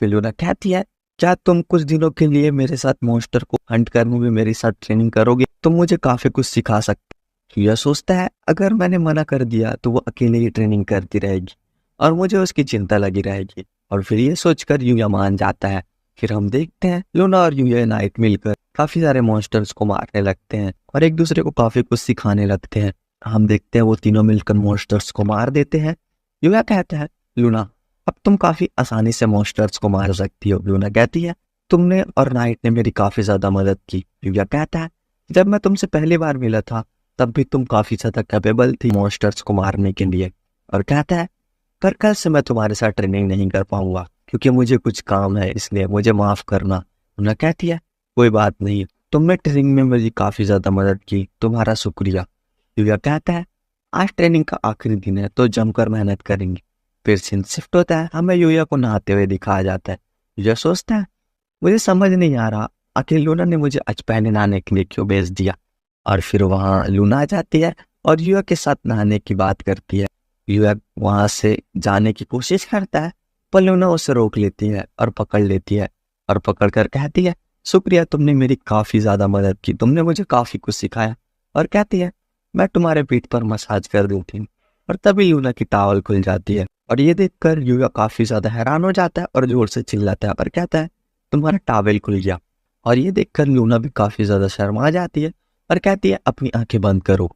फिर लूना कहती है, क्या तुम कुछ दिनों के लिए मेरे साथ मॉन्स्टर को हंट करने में मेरे साथ ट्रेनिंग करोगे, तुम मुझे काफी कुछ सिखा सकते। यूया सोचता है, अगर मैंने मना कर दिया तो वो अकेले ही ट्रेनिंग करती रहेगी और मुझे उसकी चिंता लगी रहेगी। और फिर ये सोचकर यूया मान जाता है। फिर हम देखते हैं लूना और यूया नाइट मिलकर काफी सारे मॉन्स्टर्स को मारने लगते हैं और एक दूसरे को काफी कुछ सिखाने लगते हैं। हम देखते हैं वो तीनों मिलकर मॉन्स्टर्स को मार देते हैं। यूया कहता है, लूना अब तुम काफी आसानी से मॉन्स्टर्स को मार सकती हो। लूना कहती है, तुमने और नाइट ने मेरी काफी ज्यादा मदद की। यूया कहता है, जब मैं तुमसे पहली बार मिला था तब भी तुम काफी ज्यादा कैपेबल थी मॉन्स्टर्स को मारने के लिए। और कहता है, पर कल से मैं तुम्हारे साथ ट्रेनिंग नहीं कर पाऊंगा क्योंकि मुझे कुछ काम है, इसलिए मुझे माफ करना। लूना कहती है, कोई बात नहीं, तुमने ट्रेनिंग में मेरी काफी ज्यादा मदद की, तुम्हारा शुक्रिया। यूया कहता है, आज ट्रेनिंग का आखिरी दिन है तो जमकर मेहनत करेंगे। फिर सीन शिफ्ट होता है। हमें यूया को नहाते हुए दिखाया जाता है। यूया सोचता है, मुझे समझ नहीं आ रहा आखिर लूना ने मुझे आज पहले नहाने के लिए क्यों भेज दिया। और फिर वहाँ लूना आ जाती है और यूया के साथ नहाने की बात करती है। यूया वहां से जाने की कोशिश करता है पर लूना उसे रोक लेती है और पकड़ लेती है और पकड़ कर कहती है, शुक्रिया, तुमने मेरी काफी ज्यादा मदद की, तुमने मुझे काफी कुछ सिखाया। और कहती है, मैं तुम्हारे पीठ पर मसाज कर दूंगी। और तभी लूना की टावल खुल जाती है और ये देखकर यूया काफी ज्यादा हैरान हो जाता है और जोर से चिल्लाता है और कहता है, तुम्हारा टावल खुल गया। और ये देखकर लूना भी काफी ज्यादा शर्मा जाती है और कहती है, अपनी आंखें बंद करो।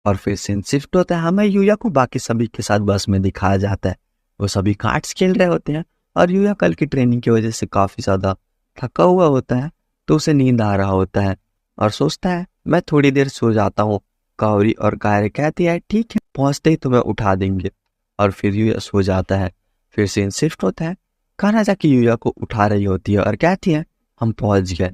और फिर सीन शिफ्ट होता है। हमें यूया को बाकी सभी के साथ बस में दिखाया जाता है। वो सभी कार्ड्स खेल रहे होते हैं और यूया कल की ट्रेनिंग की वजह से काफी ज्यादा थका हुआ होता है तो उसे नींद आ रहा होता है और सोचता है, मैं थोड़ी देर सो जाता हूँ। कावरी और कायरे कहती है, ठीक है, पहुंचते ही तुम्हें उठा देंगे। और फिर यूया सो जाता है। फिर सीन शिफ्ट होता है। कान्हा जाके यूया को उठा रही होती है और कहती है, हम पहुंच गए।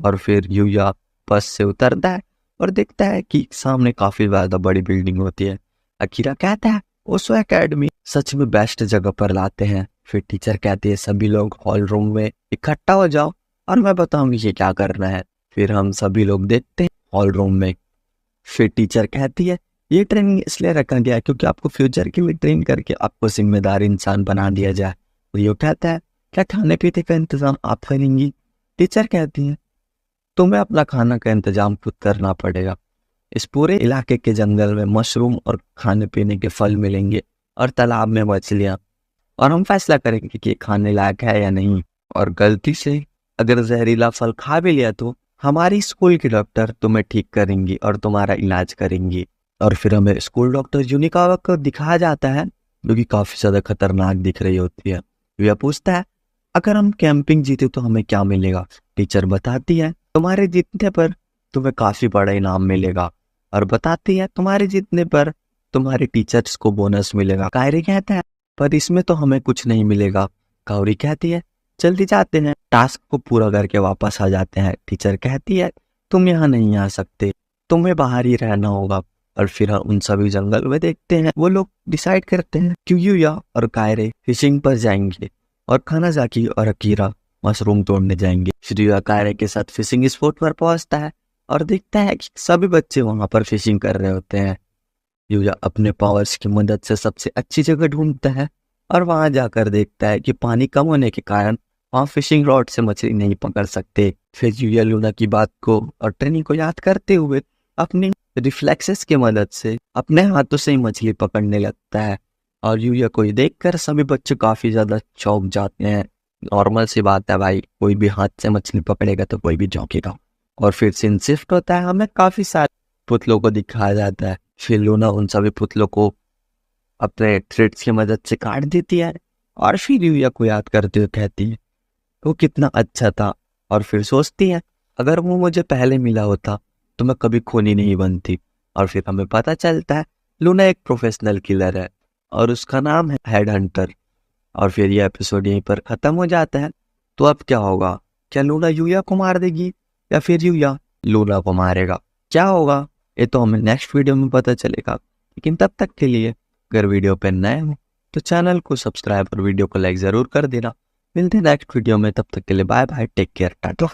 और फिर यूया बस से उतरता है और देखता है कि सामने काफी ज्यादा बड़ी बिल्डिंग होती है। अकीरा कहता है, ओशो एकेडमी सच में बेस्ट जगह पर लाते हैं। फिर टीचर कहती है सभी लोग हॉल रूम में इकट्ठा हो जाओ और मैं बताऊंगी ये क्या करना है। फिर हम सभी लोग देखते हैं हॉल रूम में। फिर टीचर कहती है ये ट्रेनिंग इसलिए रखा गया है क्योंकि आपको फ्यूचर के लिए ट्रेन करके आपको जिम्मेदार इंसान बना दिया जाए। तो ये कहता है क्या खाने पीने का इंतजाम आप करेंगी? टीचर कहती है तुम्हें अपना खाना का इंतजाम खुद करना पड़ेगा। इस पूरे इलाके के जंगल में मशरूम और खाने पीने के फल मिलेंगे और तालाब में मछलियाँ, और हम फैसला करेंगे कि ये खाने लायक है या नहीं। और गलती से अगर जहरीला फल खा भी लिया तो हमारी स्कूल के डॉक्टर तुम्हें ठीक करेंगी और तुम्हारा इलाज करेंगी। और फिर हमें स्कूल डॉक्टर यूनिकावा को दिखाया जाता है जो कि काफी ज्यादा खतरनाक दिख रही होती है। वह पूछता है अगर हम कैंपिंग जीते तो हमें क्या मिलेगा? टीचर बताती है तुम्हारे जीतने पर तुम्हें काफी बड़ा इनाम मिलेगा, और बताती है तुम्हारे जीतने पर तुम्हारे टीचर्स को बोनस मिलेगा। कायरे कहता है पर इसमें तो हमें कुछ नहीं मिलेगा। काउरी कहती है जल्दी जाते हैं, टास्क को पूरा करके वापस आ जाते हैं। टीचर कहती है तुम यहाँ नहीं आ सकते, तुम्हें बाहर ही रहना होगा। और फिर हम उन सभी जंगल में देखते हैं वो लोग डिसाइड करते हैं कि यूया और कायरे फिशिंग पर जाएंगे और खानाजाकी और अकीरा मशरूम तोड़ने जाएंगे। फिर यूया कायरे के साथ फिशिंग स्पॉट पर पहुंचता है और देखता है कि सभी बच्चे वहां पर फिशिंग कर रहे होते हैं। यूया अपने पावर्स की मदद से सबसे अच्छी जगह ढूंढता है और वहां जाकर देखता है कि पानी कम होने के कारण वहां फिशिंग रॉड से मछली नहीं पकड़ सकते। फिर यूया लूना की बात को और ट्रेनिंग को याद करते हुए अपनी रिफ्लेक्सेस की मदद से अपने हाथों से ही मछली पकड़ने लगता है। और यूया को ये देखकर सभी बच्चे काफी ज्यादा चौंक जाते हैं। नॉर्मल सी बात है भाई, कोई भी हाथ से मछली पकड़ेगा तो कोई भी चौंकेगा। और फिर सीन शिफ्ट होता है, हमें काफी सारे पुतलों को दिखाया जाता है। फिर लूना उन सभी पुतलों को अपने थ्रेड्स की मदद से काट देती है और फिर यूया को याद करते हुए कहती है वो कितना अच्छा था। और फिर सोचती है अगर वो मुझे पहले मिला होता तो मैं कभी खूनी नहीं बनती। और फिर हमें पता चलता है लूना एक प्रोफेशनल किलर है और उसका नाम है हेड हंटर। और फिर ये एपिसोड यहीं पर खत्म हो जाता है। तो अब क्या होगा? क्या लूना यूया को मार देगी या फिर यूया लूना को मारेगा? क्या होगा ये तो हमें नेक्स्ट वीडियो में पता चलेगा। लेकिन तब तक के लिए अगर वीडियो पे नए हो तो चैनल को सब्सक्राइब और वीडियो को लाइक जरूर कर देना। मिलते हैं नेक्स्ट वीडियो में, तब तक के लिए bye bye, take care, Tata.